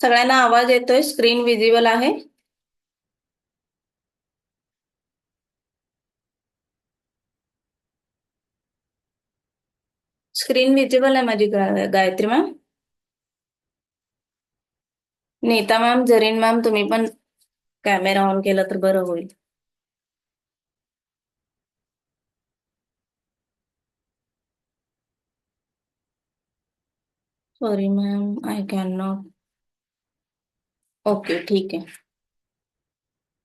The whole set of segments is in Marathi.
सगळ्यांना आवाज येतोय? स्क्रीन विजिबल आहे? स्क्रीन विजिबल आहे माझी Gayatri ma'am. Neeta ma'am, Zareen ma'am, तुम्ही पण कॅमेरा ऑन केला तर बरं होईल. Sorry ma'am, I can not. Okay, ठीक आहे.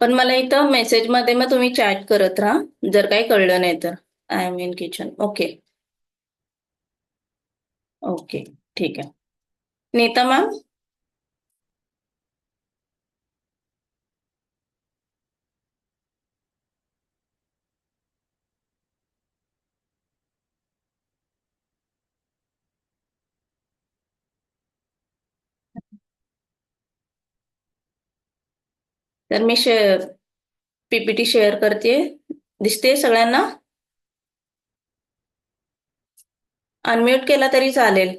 पण मला इथं मेसेजमध्ये मग तुम्ही चॅट करत राहा जर काही कळलं नाही तर. I am in kitchen. Okay. Okay, ठीक आहे. नीता मॅम. तर मी पीपीटी शेअर करते. दिसते सगळ्यांना? अनम्यूट केला तरी चालेल.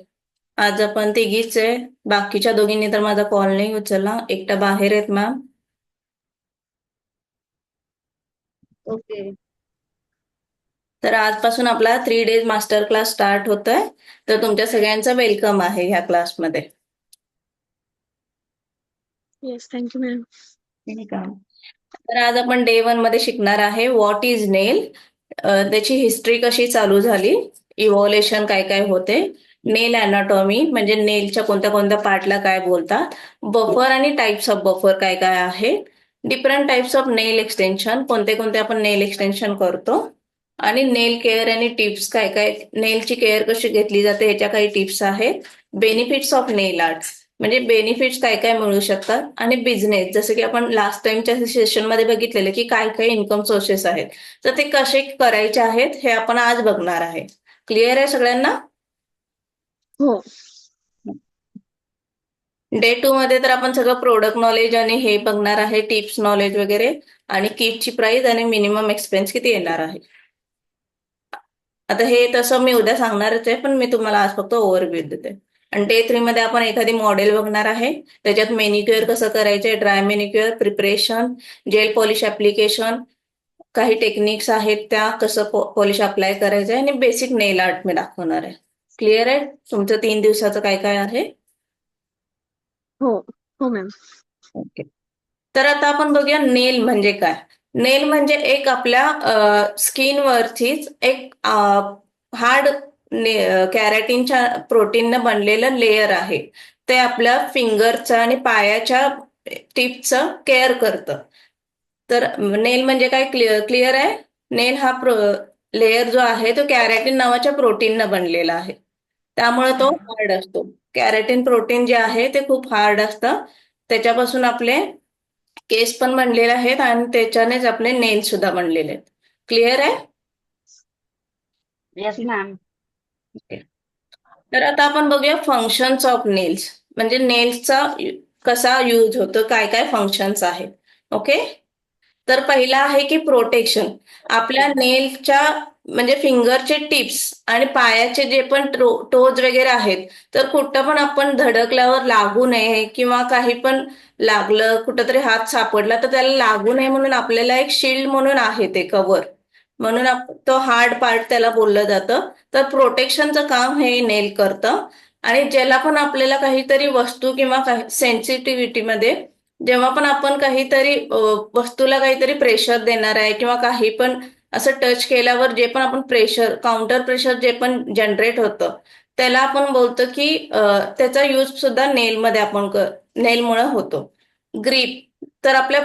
आज आपण तिघीच आहे. बाकीच्या दोघींनी तर माझा कॉल नाही उचलला. एकटा बाहेर आहेत मॅम. ओके. तर आजपासून आपला 3 डेज मास्टर क्लास स्टार्ट होतोय. तर तुमच्या सगळ्यांचं वेलकम आहे ह्या क्लासमध्ये. Yes, thank you ma'am. वेलकम. तर आज आपण डे 1 मध्ये शिकणार आहे व्हॉट इज नेल. त्याची हिस्ट्री कशी चालू झाली, इव्हॉल्युशन काय काय होते, नेल अनाटॉमी म्हणजे नेलच्या कोणत्या कोणत्या पार्टला काय बोलतात, बफर आणि टाइप्स ऑफ बफर काय काय आहे, different types of nail extension, कोणते कोणते आपण नेल एक्सटेन्शन करतो, आणि नेल केअर आणि टिप्स काय काय, नेलची केअर कशी घेतली जाते ह्याच्या काही टिप्स आहेत, बेनिफिट्स ऑफ नेल आर्ट म्हणजे बेनिफिट्स काय काय मिळू शकतात, आणि बिझनेस जसं की आपण लास्ट टाइमच्या सेशनमध्ये बघितलेलं की काय काय इन्कम सोर्सेस आहेत, तर ते कसे करायचे आहेत हे आपण आज बघणार आहे. क्लिअर आहे सगळ्यांना? हो. डे 2 मध्ये तर आपण सगळं प्रोडक्ट नॉलेज आणि हे बघणार आहे, टिप्स नॉलेज वगैरे, आणि किटची प्राइस आणि मिनिमम एक्सपेन्स किती येणार आहे. आता हे तसं मी उद्या सांगणारच आहे, पण मी तुम्हाला आज फक्त ओव्हरव्ह्यू देते. आणि डे 3 मध्ये आपण एखादी मॉडेल बघणार आहे. त्याच्यात मेनिक्युअर कसं करायचंय, dry manicure, preparation, gel polish application, काही टेक्निक्स आहेत त्या, कसं पॉलिश अप्लाय करायचंय, आणि बेसिक नेल आर्ट मी दाखवणार आहे. क्लिअर आहे तुमचं 3 दिवसाचं काय काय आहे? हो. हो मॅम. ओके. तर आता आपण बघूया नेल म्हणजे काय. नेल म्हणजे एक आपल्या स्किनवरतीच एक हार्ड कॅरेटिनच्या प्रोटीननं बनलेलं लेअर आहे. ते आपल्या फिंगरचं आणि पायाच्या टिपचं केअर करतं. तर नेल म्हणजे काय, क्लिअर आहे? नेल हा लेअर जो आहे तो कॅरेटिन नावाच्या प्रोटीननं बनलेला आहे. त्यामुळे तो हार्ड असतो. कॅरेटिन प्रोटीन जे आहे ते खूप हार्ड असतं. त्याच्यापासून आपले केस पण बनलेले आहेत आणि त्याच्यानेच आपले नेल सुद्धा बनलेले आहेत. क्लिअर आहे? Yes ma'am. Okay. तर आता आपण बघूया फंक्शन्स ऑफ नेल्स म्हणजे नेल्सचा कसा यूज होतो, काय काय फंक्शन्स आहेत. ओके. तर पहिला आहे की प्रोटेक्शन. आपल्या नेलच्या म्हणजे फिंगरचे टिप्स आणि पायाचे जे पण टोज वगैरे आहेत, तर कुठं पण आपण धडकल्यावर लागू नये, किंवा काही पण लागलं कुठंतरी हात सापडला तर त्याला लागू नये म्हणून आपल्याला एक शिल्ड म्हणून आहे ते कव्हर, म्हणून तो हार्ड पार्ट त्याला बोललं जातं. तर प्रोटेक्शनचं काम हे नेल करतं. आणि ज्याला पण आपल्याला काहीतरी वस्तू किंवा काही सेन्सिटिव्हिटीमध्ये जेव्हा पण आपण काहीतरी वस्तूला काहीतरी प्रेशर देणार आहे, किंवा काही पण असं टच केल्यावर जे पण आपण प्रेशर, काउंटर प्रेशर जे पण जनरेट होतं, त्याला आपण बोलतो की त्याचा यूज सुद्धा नेलमध्ये आपण नेलमुळे होतो. ग्रीप. तर आपल्या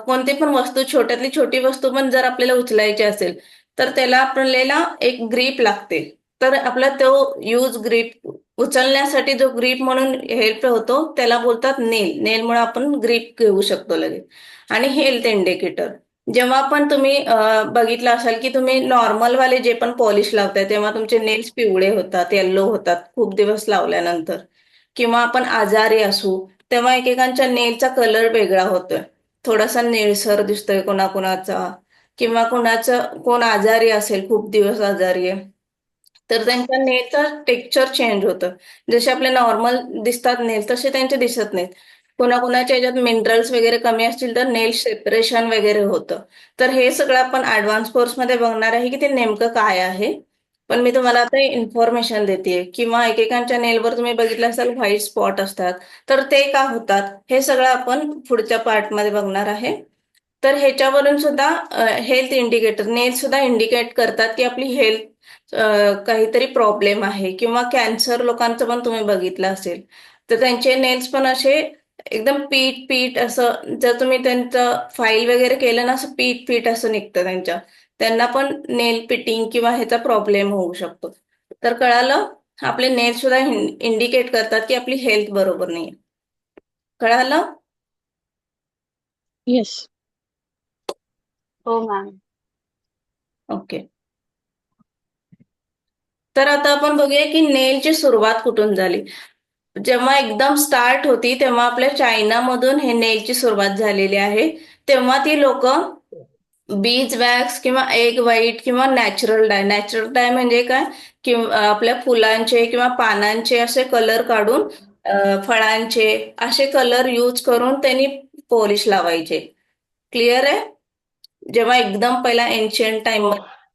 कोणती पण वस्तू, छोट्यातली छोटी वस्तू पण जर आपल्याला उचलायची असेल तर त्याला आपल्याला एक ग्रीप लागते. तर आपला तो यूज ग्रीप उचलण्यासाठी जो ग्रीप म्हणून हेल्प होतो त्याला बोलतात नेल. नेलमुळे आपण ग्रीप घेऊ शकतो लगेच. आणि हेल्थ इंडिकेटर. जेव्हा पण तुम्ही बघितलं असाल की तुम्ही नॉर्मल वाले जे पण पॉलिश लावताय तेव्हा तुमचे नेल्स पिवळे होतात, येल्लो होतात खूप दिवस लावल्यानंतर, किंवा आपण आजारी असू तेव्हा एकेकांच्या नेलचा कलर वेगळा होतोय, थोडासा निळसर दिसतोय कोणाकोणाचा, किंवा कोण आजारी असेल, खूप दिवस आजारी आहे, तर त्यांच्या नेलचं टेक्स्चर चेंज होतं. जसे आपले नॉर्मल दिसतात नेल तसे त्यांचे दिसत नाहीत. कोणाकोणाच्या याच्यात मिनरल्स वगैरे कमी असतील तर नेल सेपरेशन वगैरे होतं. तर हे सगळं आपण ऍडव्हान्स कोर्समध्ये बघणार आहे की ते नेमकं काय आहे. पण मी तुम्हाला आता इन्फॉर्मेशन देते. किंवा एकेकांच्या नेलवर तुम्ही बघितलं असाल व्हाईट स्पॉट असतात, तर ते का होतात हे सगळं आपण पुढच्या पार्टमध्ये बघणार आहे. तर ह्याच्यावरून सुद्धा हेल्थ इंडिकेटर नेल सुद्धा इंडिकेट करतात की आपली हेल्थ काहीतरी प्रॉब्लेम आहे. किंवा कॅन्सर लोकांचं पण तुम्ही बघितलं असेल, तर त्यांचे नेल्स पण असे एकदम पीठ पीठ असं, जर तुम्ही त्यांचं फाईल वगैरे केलं ना, असं पीठ पीठ असं निघतं त्यांना पण नेल पिटिंग किंवा ह्याचा प्रॉब्लेम होऊ शकतो. तर कळालं, आपले नेल सुद्धा इंडिकेट करतात की आपली हेल्थ बरोबर नाही. कळालं? येस. हो मॅम. ओके. तर आता आपण बघूया की नेलची सुरुवात कुठून झाली. जेव्हा एकदम स्टार्ट होती तेव्हा आपल्या चायनामधून हे नेलची सुरुवात झालेली आहे. तेव्हा ती लोक बीज वॅक्स किंवा एग व्हाईट किंवा नॅचरल डाय म्हणजे काय, किंवा आपल्या फुलांचे किंवा पानांचे असे कलर काढून फळांचे असे कलर यूज करून त्यांनी पॉलिश लावायचे. क्लिअर आहे? जेव्हा एकदम पहिला एन्शियंट टाइम हो.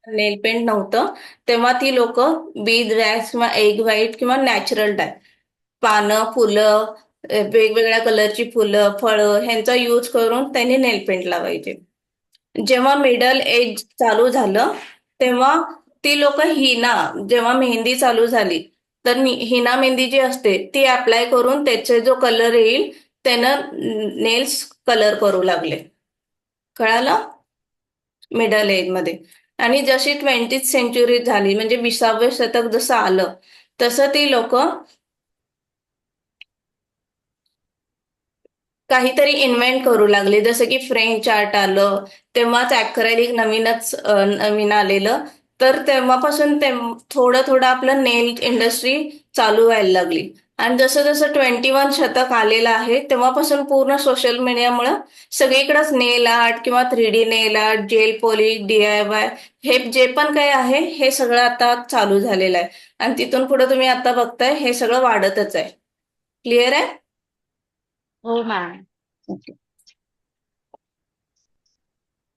नेल पेंट नव्हतं, तेव्हा ती लोक बीज वॅक्स किंवा एग व्हाईट किंवा नॅचरल डाय, पानं फुलं, वेगवेगळ्या कलरची फुलं फळं ह्यांचा यूज करून त्यांनी नेल पेंट लावायचे. जेव्हा मिडल एज चालू झालं तेव्हा ती लोक हिना, जेव्हा मेहंदी चालू झाली तर हिना मेहंदी जी असते ती अप्लाय करून त्याचे जो कलर येईल त्यानं नेल्स कलर करू लागले. कळालं? मिडल एज मध्ये. आणि जशी 20th सेंचुरी झाली म्हणजे 20वे शतक जसं आलं तसं ती लोक काहीतरी इन्व्हेंट करू लागले. जसं की फ्रेंच आर्ट आलं, तेव्हाच ॲक्रेलिक नवीन आलेलं. तर तेव्हापासून ते थोडं थोडं आपलं नेल इंडस्ट्री चालू व्हायला लागली. आणि जसं जसं 21 शतक आलेलं आहे तेव्हापासून पूर्ण सोशल मीडियामुळं सगळीकडेच नेल आर्ट किंवा 3D नेल आर्ट, जेल पॉलिश, DIY हे जे पण काही आहे हे सगळं आता चालू झालेलं आहे. आणि तिथून पुढे तुम्ही आता बघताय हे सगळं वाढतच आहे. क्लिअर आहे? हो मॅम.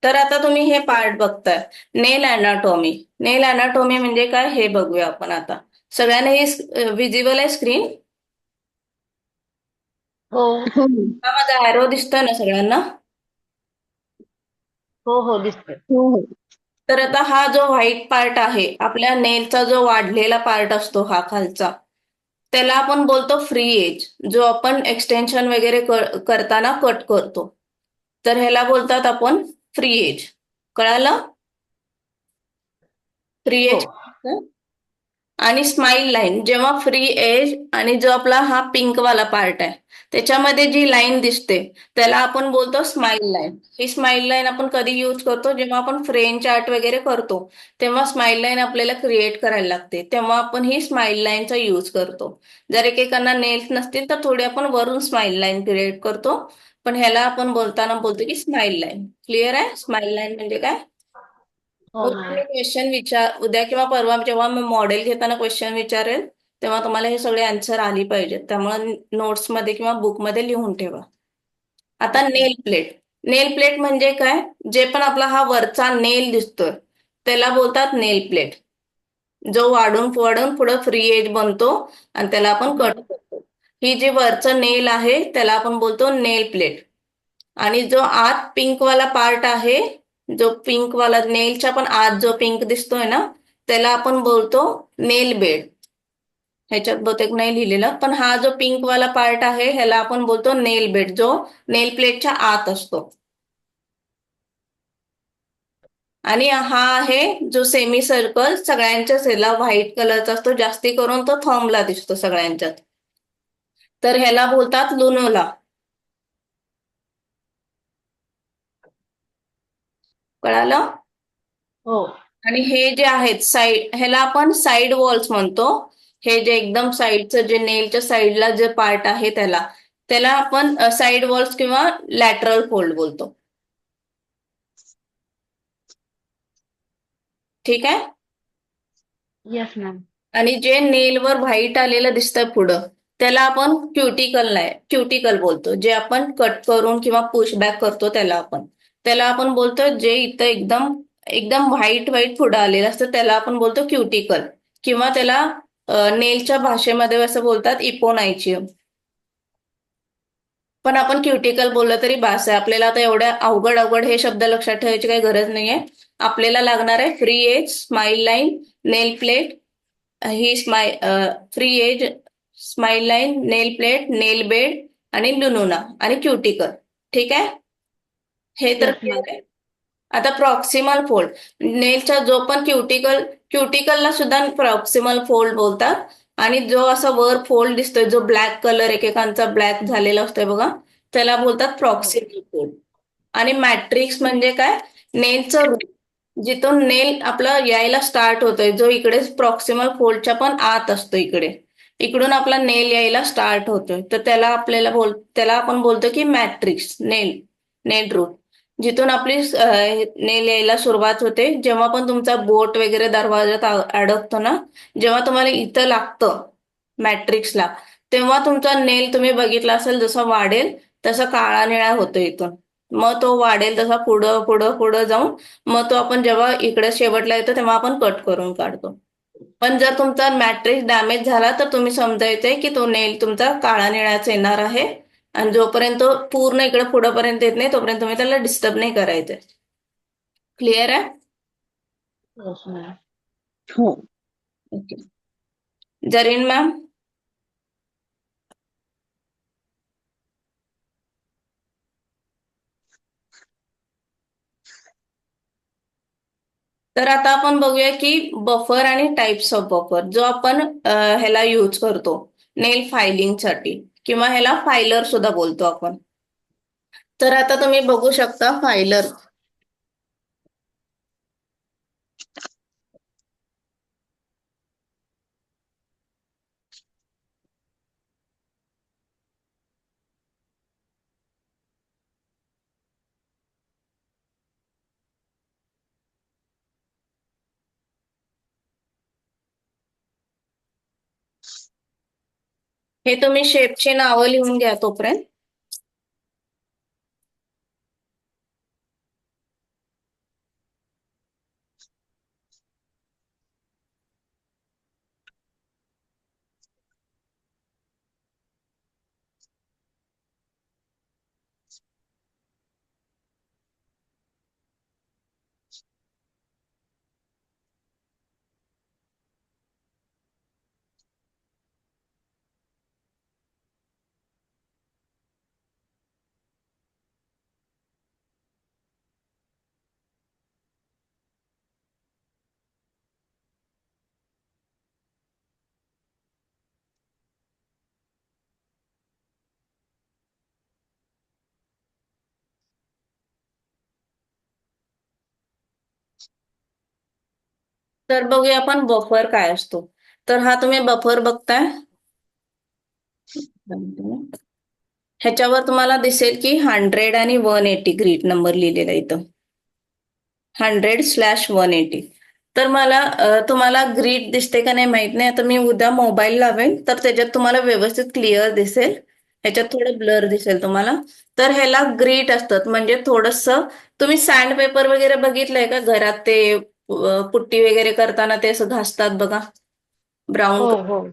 तर आता तुम्ही हे पार्ट बघताय, नेल अनाटॉमी. नेल अनाटॉमी म्हणजे काय हे बघूया आपण आता. सगळ्यांना हे विजिबल आहे स्क्रीन? हो हो हा माझा ॲरो दिसतोय ना सगळ्यांना? हो हो दिसतोय. हो हो. तर आता हा जो व्हाईट पार्ट आहे आपल्या नेलचा, जो वाढलेला पार्ट असतो हा खालचा, त्याला आपण बोलतो फ्री एज. जो आपण एक्सटेन्शन वगैरे करताना कट करतो, तर ह्याला बोलतात आपण फ्री एज. कळालं? फ्री हो. एज. आणि स्माइल लाईन, जेव्हा फ्री एज आणि जो आपला हा पिंक वाला पार्ट आहे त्याच्यामध्ये जी लाईन दिसते त्याला आपण बोलतो स्माइल लाईन. ही स्माइल लाईन आपण कधी यूज करतो, जेव्हा आपण फ्रेंच आर्ट वगैरे करतो तेव्हा स्माइल लाईन आपल्याला क्रिएट करायला लागते, तेव्हा आपण ही स्माइल लाईनचा यूज करतो. जर एकेकांना नेल्स नसतील तर थोडी आपण वरून स्माइल लाईन क्रिएट करतो, पण ह्याला आपण बोलताना बोलतो की स्माइल लाईन. क्लिअर आहे स्माइल लाईन म्हणजे काय? हो उद्या मॅम. मी क्वेश्चन उद्या किंवा परवा जेव्हा मी मॉडेल घेताना क्वेश्चन विचारेल तेव्हा तुम्हाला हे सगळे आन्सर आली पाहिजेत. त्यामुळे नोट्समध्ये किंवा बुकमध्ये लिहून ठेवा. आता ओके. नेल प्लेट. नेल प्लेट म्हणजे काय? जे पण आपला हा वरचा नेल दिसतोय त्याला बोलतात नेल प्लेट. जो वाढून वाढून पुढे फ्री एज बनतो आणि त्याला आपण कट करतो. ही जी वरचं नेल आहे त्याला आपण बोलतो नेल प्लेट. आणि जो आत पिंक वाला पार्ट आहे, जो पिंक वाला नेलच्या पण आत जो पिंक दिसतोय ना त्याला आपण बोलतो नेल बेड. ह्याच्यात बहुतेक नाही लिहिलेलं, पण हा जो पिंक वाला पार्ट आहे ह्याला आपण बोलतो नेल बेड, जो नेल प्लेटच्या आत असतो. आणि हा आहे जो सेमी सर्कल, सगळ्यांच्याच ह्याला व्हाईट कलरचा असतो, जास्ती करून तो थंबला दिसतो सगळ्यांच्यात. तर ह्याला बोलतात लुनोला. कळालं? हो. आणि हे जे आहेत साईड, ह्याला आपण साईड वॉल्स म्हणतो. हे जे एकदम साईडचं जे नेलच्या साईडला जे पार्ट आहे त्याला त्याला आपण साईड वॉल्स किंवा लॅटरल फोल्ड बोलतो. ठीक आहे? Yes ma'am. आणि जे नेलवर व्हाईट आलेलं दिसतं पुढं त्याला आपण क्युटिकल बोलतो. जे आपण कट करून किंवा पुशबॅक करतो त्याला आपण बोलतो. जे इथं एकदम एकदम व्हाईट व्हाईट पुढं आलेलं असतं त्याला आपण बोलतो क्युटिकल, किंवा त्याला नेलच्या भाषेमध्ये असं बोलतात इपोनायचियम. पण आपण क्युटिकल बोललं तरी बास आहे. आपल्याला आता एवढ्या अवघड अवघड हे शब्द लक्षात ठेवायची काही गरज नाहीये. आपल्याला लागणार आहे फ्री एज, स्माइल लाईन, नेल प्लेट, ही फ्री एज, स्माइल लाईन, नेल प्लेट, नेल बेड आणि लुनुना आणि क्युटिकल. ठीक आहे, हे तर Yes, ma'am. क्लिअर आहे. आता प्रॉक्सिमल फोल्ड, नेलचा जो पण क्युटिकलला सुद्धा प्रॉक्सिमल फोल्ड बोलतात. आणि जो असा वर फोल्ड दिसतोय, जो ब्लॅक कलर एकेकांचा ब्लॅक झालेला असतोय बघा, त्याला बोलतात हो. Proximal fold. आणि मॅट्रिक्स म्हणजे काय? नेलचं रूट, जिथून नेल आपला यायला स्टार्ट होतोय, जो इकडे प्रॉक्सिमल फोल्डच्या पण आत असतो, इकडून आपला नेल यायला स्टार्ट होतोय, तर त्याला आपण बोलतो की मॅट्रिक्स, नेल रूट. जिथून आपली नेल यायला सुरुवात होते, जेव्हा पण तुमचा बोट वगैरे दरवाजात अडकतो ना, जेव्हा तुम्हाला इथं लागतं मॅट्रिक्सला, तेव्हा तुमचा नेल तुम्ही बघितला असेल जसा वाढेल तसा काळा निळा होतो इथून. मग तो वाढेल तसा पुढं पुढं पुढं जाऊन मग तो आपण जेव्हा इकडे शेवटला येतो तेव्हा आपण कट करून काढतो. पण जर तुमचा मॅट्रिक्स डॅमेज झाला तर तुम्ही समजायचंय की तो नेल तुमचा काळा निळाच येणार आहे. आणि जोपर्यंत तो पूर्ण इकडे पुढेपर्यंत येत नाही तोपर्यंत तुम्ही त्याला डिस्टर्ब नाही करायचंय. क्लिअर आहे? Yes, ma'am. हो. ओके. जरीन मॅम. तर आता आपण बघूया की बफर आणि टाइप्स ऑफ बफर, जो आपण ह्याला यूज करतो नेल फायलिंगसाठी, किंवा ह्याला फायलर सुद्धा बोलतो आपण. तर आता तुम्ही बघू शकता फायलर. हे तुम्ही शेपची नावं लिहून घ्या तोपर्यंत. तर बघूया आपण बफर काय असतो. तर हा तुम्ही बफर बघताय, ह्याच्यावर तुम्हाला दिसेल की 100 आणि 180 ग्रीड नंबर लिहिलेला इथं, 100/180. तर मला तुम्हाला ग्रीड दिसते का नाही माहित नाही. आता मी उद्या मोबाईल लावेन तर त्याच्यात तुम्हाला व्यवस्थित क्लिअर दिसेल, ह्याच्यात थोडं ब्लर दिसेल तुम्हाला. तर ह्याला ग्रीड असतात, म्हणजे थोडस तुम्ही सँड पेपर वगैरे बघितलंय का घरात, ते पुट्टी वगैरे करताना ते असं घासतात बघा, ब्राऊन. हो, हो.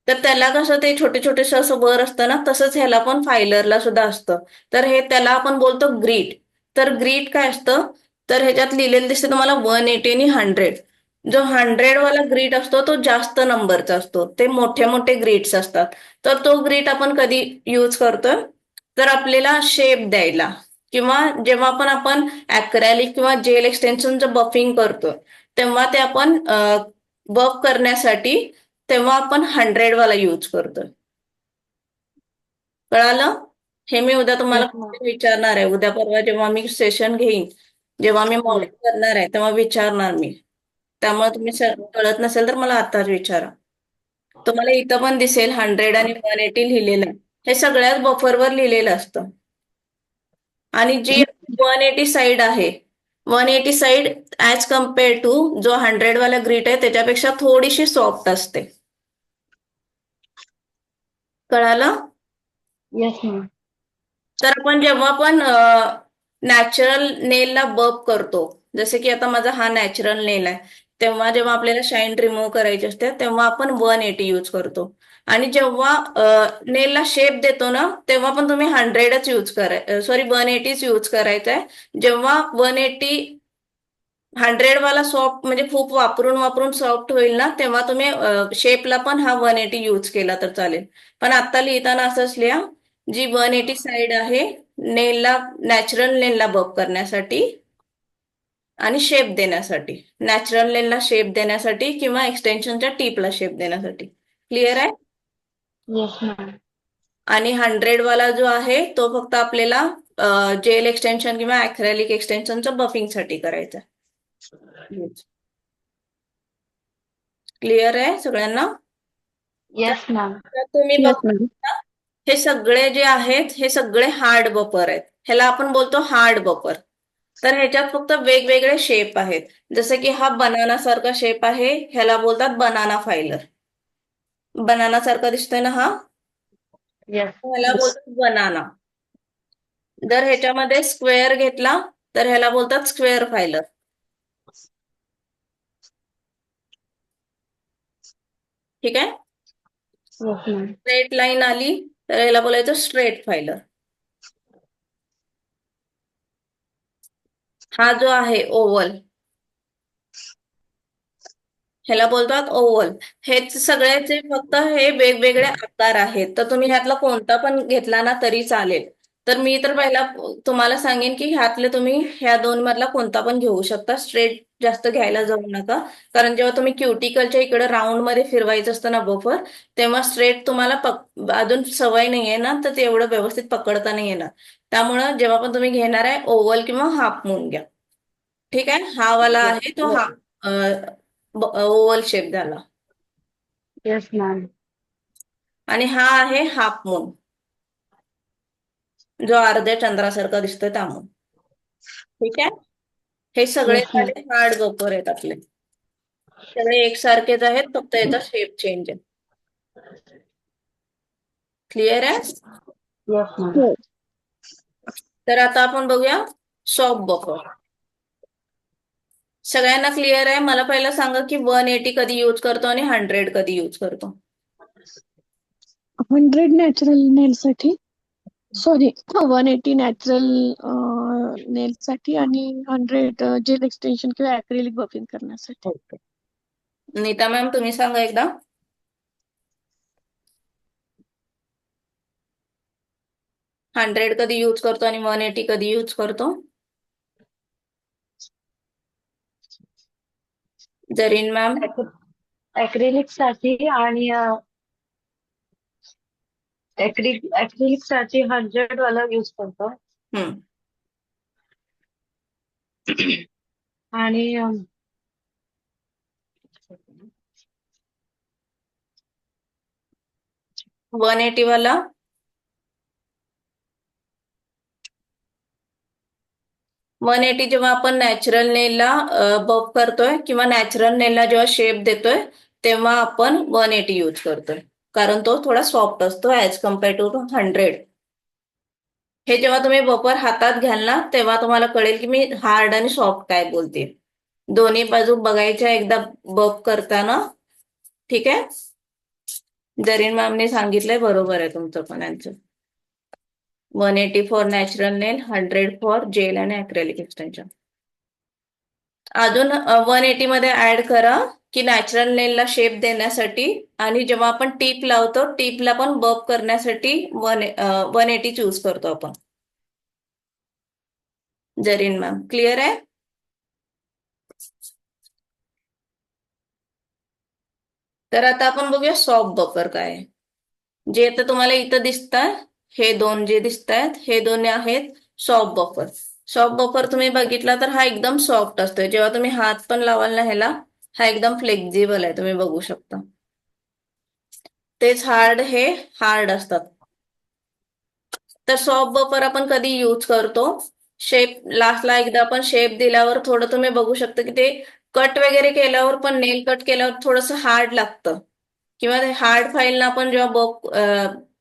तर त्याला कसं ते छोटे छोटेसं असं वर असतं ना, तसंच ह्याला पण फायलरला सुद्धा असतं. तर हे त्याला आपण बोलतो ग्रीड. तर ग्रीड काय असतं, तर ह्याच्यात लिहिलेलं दिसतं तुम्हाला 180 आणि 100. जो 100 वाला ग्रीड असतो तो जास्त नंबरचा असतो, ते मोठे मोठे ग्रीड्स असतात. तर तो ग्रीड आपण कधी यूज करतोय, तर आपल्याला शेप द्यायला, किंवा जेव्हा पण आपण अॅक्रेलिक किंवा जेल एक्सटेन्शनचं बफिंग करतोय तेव्हा ते आपण बफ करण्यासाठी तेव्हा आपण 100 वाला यूज करतोय. कळालं? हे मी उद्या तुम्हाला Yes, ma'am. विचारणार आहे. उद्या परवा जेव्हा मी सेशन घेईन, जेव्हा मी हम्म. मॉडेल करणार आहे तेव्हा विचारणार मी. त्यामुळे तुम्ही कळत नसेल तर मला आताच विचारा. तुम्हाला इथं पण दिसेल 100 आणि 180 लिहिलेलं आहे. हे सगळ्याच बफरवर लिहिलेलं असतं. आणि जी 180 साईड आहे, 180 साईड ऍज कम्पेअर टू जो 100 वाला ग्रीड आहे त्याच्यापेक्षा थोडीशी सॉफ्ट असते. कळालं? Yes, ma'am. तर आपण जेव्हा पण नॅचरल नेलला बब करतो, जसे की आता माझा हा नॅचरल नेल आहे, तेव्हा जेव्हा आपल्याला शाईन रिमूव्ह करायची असते तेव्हा आपण 180 यूज करतो. आणि जेव्हा नेलला शेप देतो ना, तेव्हा पण तुम्ही 100च यूज सॉरी 180च यूज करायचं आहे. जेव्हा 180 100 वाला सॉफ्ट म्हणजे खूप वापरून वापरून सॉफ्ट होईल ना, तेव्हा तुम्ही शेपला पण हा 180 यूज केला तर चालेल. पण आता लिहिताना असंच लिहा, जी 180 साईड आहे नेलला, नॅचरल नेलला बब करण्यासाठी आणि शेप देण्यासाठी, नॅचरल नेलला शेप देण्यासाठी किंवा एक्सटेन्शनच्या टिपला शेप देण्यासाठी. क्लिअर आहे? Yes, ma'am. आणि 100 वाला जो आहे तो फक्त आपल्याला जेल एक्सटेन्शन किंवा अॅक्रेलिक एक्सटेन्शनचं बफिंगसाठी करायचा आहे. क्लिअर आहे सगळ्यांना? Yes, ma'am. तर तुम्ही Yes, बघू ma'am. शकता, हे सगळे जे आहेत हे सगळे हार्ड बफर आहेत. ह्याला आपण बोलतो हार्ड बफर. तर ह्याच्यात फक्त वेगवेगळे शेप आहेत. जसं की हा बनाना सारखा शेप आहे, ह्याला बोलतात बनाना फायलर. बनाना सारखा दिसतोय ना हा, Yes. ह्याला Yes. बोलतात बनाना. जर ह्याच्यामध्ये स्क्वेअर घेतला तर ह्याला बोलतात स्क्वेअर फायलर. ठीक आहे? Yes, ma'am. स्ट्रेट लाईन आली तर ह्याला बोलायचं स्ट्रेट फायलर. हा जो आहे ओव्हल, ह्याला बोलतात ओव्हल. हेच सगळ्याचे फक्त हे वेगवेगळे आकार आहेत. तर तुम्ही ह्यातला कोणता पण घेतला ना तरी चालेल. तर मी तर पहिला तुम्हाला सांगेन की ह्यातले तुम्ही ह्या दोन मधला कोणता पण घेऊ शकता. स्ट्रेट जास्त घ्यायला जाऊ नका, कारण जेव्हा तुम्ही क्युटिकलच्या इकडे राऊंड मध्ये फिरवायचं असतं ना बफर, तेव्हा स्ट्रेट तुम्हाला अजून सवय नाहीये ना, तर ते एवढं व्यवस्थित पकडता नाही येणार. त्यामुळं जेव्हा पण तुम्ही घेणार आहे ओव्हल किंवा हाफ मून घ्या. ठीक आहे? हा वाला Yes. आहे तो हा ओव्हल शेप झाला. Yes, ma'am. आणि हा आहे हाफ मून, जो अर्ध्या चंद्रासारखा दिसतोय त्यामुळे. ठीक आहे? हे सगळे Yes, ma'am. झाले हार्ड बफर आहेत आपले. सगळे एकसारखेच आहेत, फक्त याचा शेप चेंज आहे. क्लिअर आहे? Yes, ma'am. हो. तर आता आपण बघूया सॉफ्ट बफर. सगळ्यांना क्लिअर आहे? मला पहिलं सांगा की 180 कधी यूज करतो आणि 100 कधी यूज करतो. 100 नॅचरल नेल साठी, सॉरी 180 नॅचरल नेल साठी आणि 100 जेल एक्सटेन्शन किंवा अॅक्रिलिक बफिंग करण्यासाठी. नीता मॅम तुम्ही सांगा एकदा. 100 कधी यूज करतो आणि 180 कधी यूज करतो. जरीन मॅम. Acrylic साठी आणि acrylic साठी 100 वाला यूज करतो. हम्म. आणि 180 वाला 180 जेव्हा आपण नॅचरल नेलला बफ करतोय किंवा नॅचरल नेलला जेव्हा शेप देतोय तेव्हा आपण 180 यूज करतोय, कारण तो थोडा सॉफ्ट असतो ऍज कम्पेअर टू 100. हे जेव्हा तुम्ही बफर हातात घ्याल ना तेव्हा तुम्हाला कळेल की मी हार्ड आणि सॉफ्ट काय बोलते. दोन्ही बाजू बघायच्या एकदा बफ करताना. ठीक आहे? जरीन मॅमने सांगितलंय, बरोबर आहे तुमचं पण यांचं. 180 for natural nail, 100 for gel आणि अॅक्रेलिक एक्सटेन्शन. अजून 180 मध्ये ऍड करा की नॅचरल नेलला शेप देण्यासाठी आणि जेव्हा आपण टीप लावतो टीपला पण बफ करण्यासाठी 180 चूज करतो आपण. जरीन मॅम क्लिअर आहे? तर आता आपण बघूया सॉफ्ट बफर काय आहे. जे आता तुम्हाला इथं दिसतात, हे दोन जे दिसत आहेत हे दोन आहेत सॉफ्ट बफर. सॉफ्ट बफर तुम्ही बघितला तर हा एकदम सॉफ्ट असतोय. जेव्हा तुम्ही हात पण लावाल ना ह्याला, हा एकदम फ्लेक्झिबल आहे, तुम्ही बघू शकता. तेच हार्ड हे हार्ड असतात. तर सॉफ्ट बफर आपण कधी यूज करतो, शेप लास्टला एकदा आपण शेप दिल्यावर थोडं तुम्ही बघू शकता की ते कट वगैरे केल्यावर पण, नेल कट केल्यावर थोडंसं हार्ड लागतं, किंवा हार्ड फाईलला आपण जेव्हा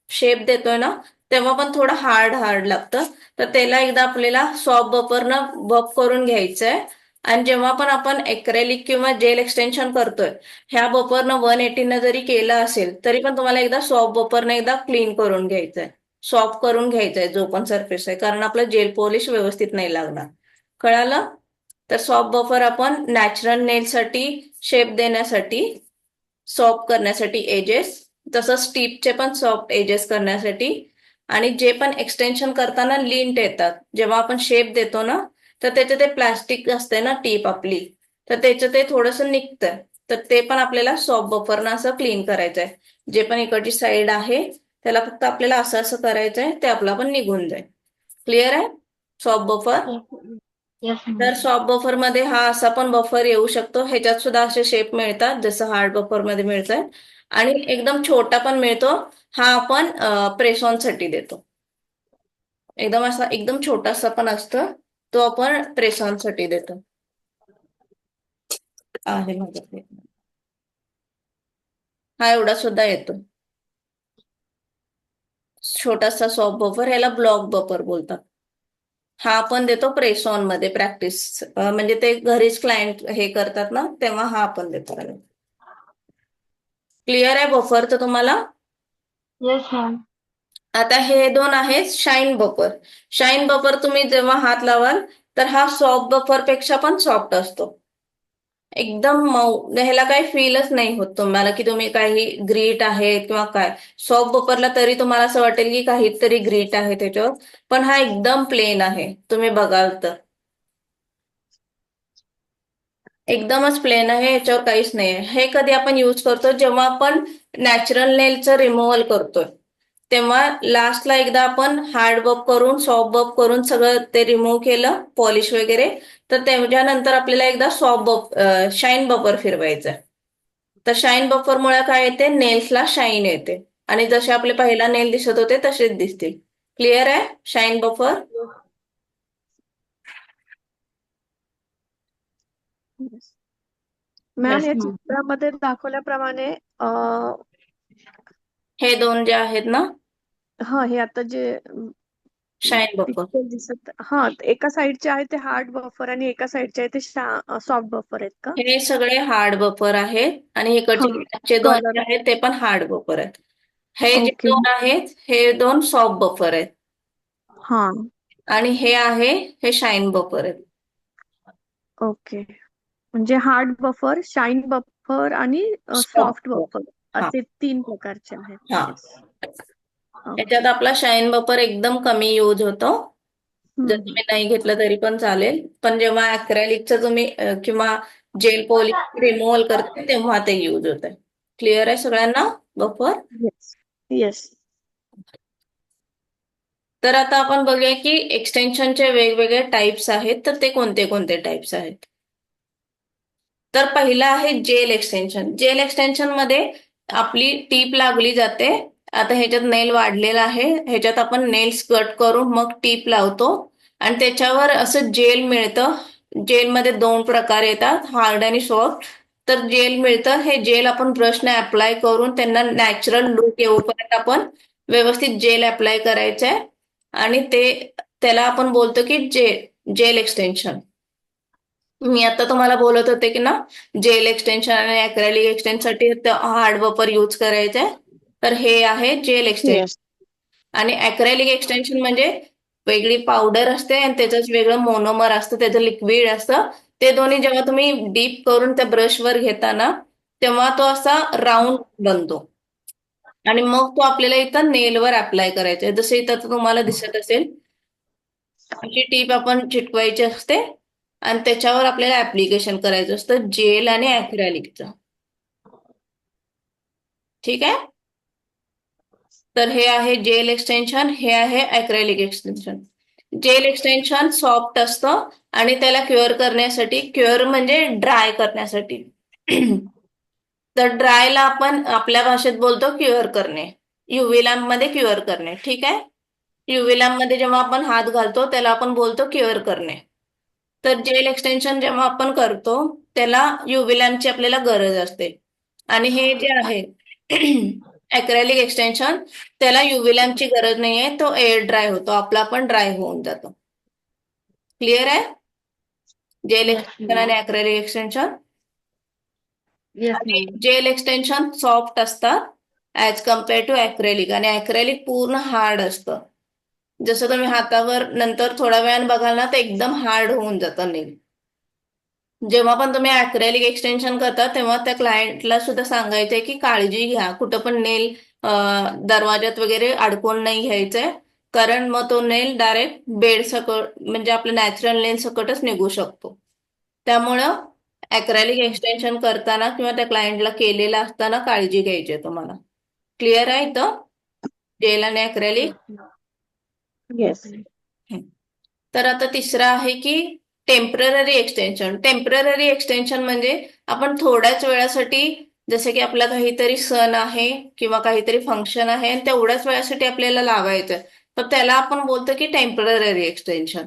शेप देतोय ना तेव्हा पण थोडं हार्ड लागतं. तर त्याला एकदा आपल्याला सॉफ्ट बफरनं बफ करून घ्यायचंय. आणि जेव्हा पण आपण एक्रेलिक किंवा जेल एक्सटेन्शन करतोय ह्या बफरनं 180 जरी केलं असेल तरी पण तुम्हाला एकदा सॉफ्ट बफरनं एकदा क्लीन करून घ्यायचंय, सॉफ्ट करून घ्यायचंय जो पण सरफेस आहे, कारण आपलं जेल पॉलिश व्यवस्थित नाही लागणार. कळालं? तर सॉफ्ट बफर आपण नॅचरल नेलसाठी शेप देण्यासाठी, सॉफ्ट करण्यासाठी एजेस, तसंच टीपचे पण सॉफ्ट एजेस करण्यासाठी, आणि जे पण एक्सटेन्शन करताना लिंट येतात जेव्हा आपण शेप देतो ना तर त्याचं ते प्लास्टिक असते ना टीप आपली, तर त्याचं ते थोडंसं निघतं. तर ते पण आपल्याला सॉफ्ट बफरनं असं क्लीन करायचंय. जे पण इकडची साईड आहे त्याला फक्त आपल्याला असं असं करायचंय, ते आपला पण निघून जाईल. क्लिअर आहे सॉफ्ट बफर? Yes, तर ma'am. सॉफ्ट बफर मध्ये हा असा पण बफर येऊ शकतो, ह्याच्यात सुद्धा असे शेप मिळतात जसं हार्ड बफर मध्ये मिळतात. आणि एकदम छोटा पण मिळतो, हा आपण प्रेस ऑन साठी देतो. एकदम छोटासा पण असतं, तो आपण प्रेस ऑन साठी देतो. आहे माझ्याकडे हा एवढा सुद्धा येतो, छोटासा सॉफ्ट बफर, ह्याला ब्लॉक बफर बोलतात. हा आपण देतो प्रेस ऑन मध्ये प्रॅक्टिस, म्हणजे ते घरीच क्लायंट हे करतात ना तेव्हा हा आपण देतो. क्लिअर आहे बफरचं तुम्हाला? Yes, ma'am. आता हे दोन आहेत शाईन बफर. शाईन बफर तुम्ही जेव्हा हात लावाल तर हा सॉफ्ट बफर पेक्षा पण सॉफ्ट असतो, एकदम मऊ. ह्याला काही फीलच नाही होत तुम्हाला की तुम्ही काही ग्रीट आहे किंवा काय. सॉफ्ट बफरला तरी तुम्हाला असं वाटेल की काहीतरी ग्रीट आहे त्याच्यावर, पण हा एकदम प्लेन आहे. तुम्ही बघाल तर एकदमच प्लेन आहे, याच्यावर काहीच नाही आहे. हे कधी आपण यूज करतो जेव्हा आपण नॅचरल नेलचं रिमूव्हल करतोय तेव्हा लास्टला एकदा आपण हार्ड बफ करून सॉफ्ट बफ करून सगळं ते रिमूव्ह केलं पॉलिश वगैरे, तर त्याच्यानंतर आपल्याला एकदा सॉफ्ट बफ शाईन बफर फिरवायचं. तर शाईन बफरमुळे काय येते, नेल्सला शाईन येते आणि जसे आपले पहिला नेल दिसत होते तसेच दिसतील. क्लिअर आहे शाईन बफर? मॅम Yes, या ma'am. चित्रामध्ये दाखवल्याप्रमाणे हे दोन जे आहेत ना हा हे आता जे शाईन बफर, पिक्चर दिसत हा एका साइडचे आहे ते हार्ड बफर आणि एका साइडचे आहे ते सॉफ्ट बफर आहेत का? हे सगळे हार्ड बफर आहेत आणि हा इकडचे मागचे दोन जे कलर आहेत ते पण हार्ड बफर आहेत. हे जे ओके दोन आहेत हे दोन सॉफ्ट बफर आहेत हा आणि हे आहे हे शाईन बफर आहेत. ओके म्हणजे हार्ड बफर, शाईन बफर आणि सॉफ्ट सॉफ्ट बफर. बफर हा असे 3 प्रकारचे आहेत. हा येस ओके. याच्यात आपला शाईन बफर एकदम कमी यूज होतो. जर हम्म. तुम्ही नाही घेतलं तरी पण चालेल, पण जेव्हा अक्रेलिकचं तुम्ही किंवा जेल पॉलिश रिमूव्हल करते तेव्हा ते यूज होते. क्लिअर आहे सगळ्यांना बफर? येस येस तर आता आपण बघूया की एक्सटेन्शनचे वेगवेगळे टाइप्स आहेत, तर ते कोणते कोणते टाइप्स आहेत. तर पहिला आहे जेल एक्सटेन्शन. जेल एक्सटेन्शन मध्ये आपली टीप लागली जाते. आता ह्याच्यात नेल वाढलेला आहे, ह्याच्यात आपण नेल्स कट करून मग टीप लावतो आणि त्याच्यावर असं जेल मिळतं. जेलमध्ये 2 प्रकार येतात, हार्ड आणि सॉफ्ट. तर जेल मिळतं, हे जेल आपण ब्रशने अप्लाय करून त्यांना नॅचरल लुक येऊपर्यंत आपण व्यवस्थित जेल अप्लाय करायचंय आणि त्याला आपण बोलतो की जेल एक्सटेन्शन. मी आता तुम्हाला बोलत होते की ना जेल एक्सटेन्शन आणि अक्रेलिक एक्सटेन्शन साठी हार्ड बफर यूज करायचंय, तर हे आहे जेल एक्सटेन्शन. येस आणि अक्रेलिक एक्सटेन्शन म्हणजे वेगळी पावडर असते आणि त्याचंच वेगळं मोनोमर असतं, त्याचं लिक्विड असतं. ते दोन्ही जेव्हा तुम्ही डीप करून त्या ब्रशवर घेता ना तेव्हा तो असा राऊंड बनतो आणि मग तो आपल्याला इथं नेलवर अप्लाय करायचा आहे. जसं इथं तुम्हाला दिसत असेल अशी टीप आपण चिटकवायची असते आणि त्याच्यावर आपल्याला ऍप्लिकेशन करायचं असतं जेल आणि अक्रेलिकचं. ठीक आहे? तर हे आहे जेल एक्सटेन्शन, हे आहे acrylic extension. Gel extension soft असतं आणि त्याला क्युअर करण्यासाठी, क्युअर म्हणजे ड्राय करण्यासाठी तर ड्रायला आपण आपल्या भाषेत बोलतो क्युअर करणे, युव्ही लॅम्प मध्ये क्युअर करणे. ठीक आहे? युव्ही लॅम्प मध्ये जेव्हा आपण हात घालतो त्याला आपण बोलतो क्युअर करणे. तर जेल एक्सटेन्शन जेव्हा आपण करतो त्याला युव्ही लॅम्पची आपल्याला गरज असते. आणि हे जे आहे ॲक्रेलिक एक्सटेन्शन त्याला युव्ही लॅम्पची गरज नाहीये, तो एअर ड्राय होतो, आपला पण ड्राय होऊन जातो. क्लिअर आहे? जेल Yes, एक्सटेन्शन आणि ma'am. Acrylic extension. Yes, आणि ma'am. जेल एक्सटेन्शन सॉफ्ट असतात ऍज कम्पेअर टू ॲक्रेलिक, आणि ॲक्रेलिक पूर्ण हार्ड असतं. जसं तुम्ही हातावर नंतर थोड्या वेळाने बघाल ना, तर एकदम हार्ड होऊन जातं नेल. जेव्हा पण तुम्ही ॲक्रेलिक एक्सटेन्शन करता तेव्हा त्या क्लायंटला सुद्धा सांगायचंय की काळजी घ्या, कुठं पण नेल दरवाज्यात वगैरे अडकवून नाही घ्यायचंय, कारण मग तो नेल डायरेक्ट बेड सकट म्हणजे आपल्या नॅचरल नेल सकटच निघू शकतो. त्यामुळं ॲक्रेलिक एक्सटेन्शन करताना किंवा त्या क्लायंटला केलेलं असताना काळजी घ्यायची आहे तुम्हाला. क्लिअर आहे इथं जेल आणि ॲक्रेलिक? Yes, ma'am. येस. तर आता तिसरं आहे की टेम्पररी एक्सटेन्शन. टेम्पररी एक्सटेन्शन म्हणजे आपण थोड्याच वेळासाठी, जसे की आपला काहीतरी सण आहे किंवा काहीतरी फंक्शन आहे आणि तेवढ्याच वेळासाठी आपल्याला लावायचं, तर त्याला आपण बोलतो की टेम्पररी एक्सटेन्शन.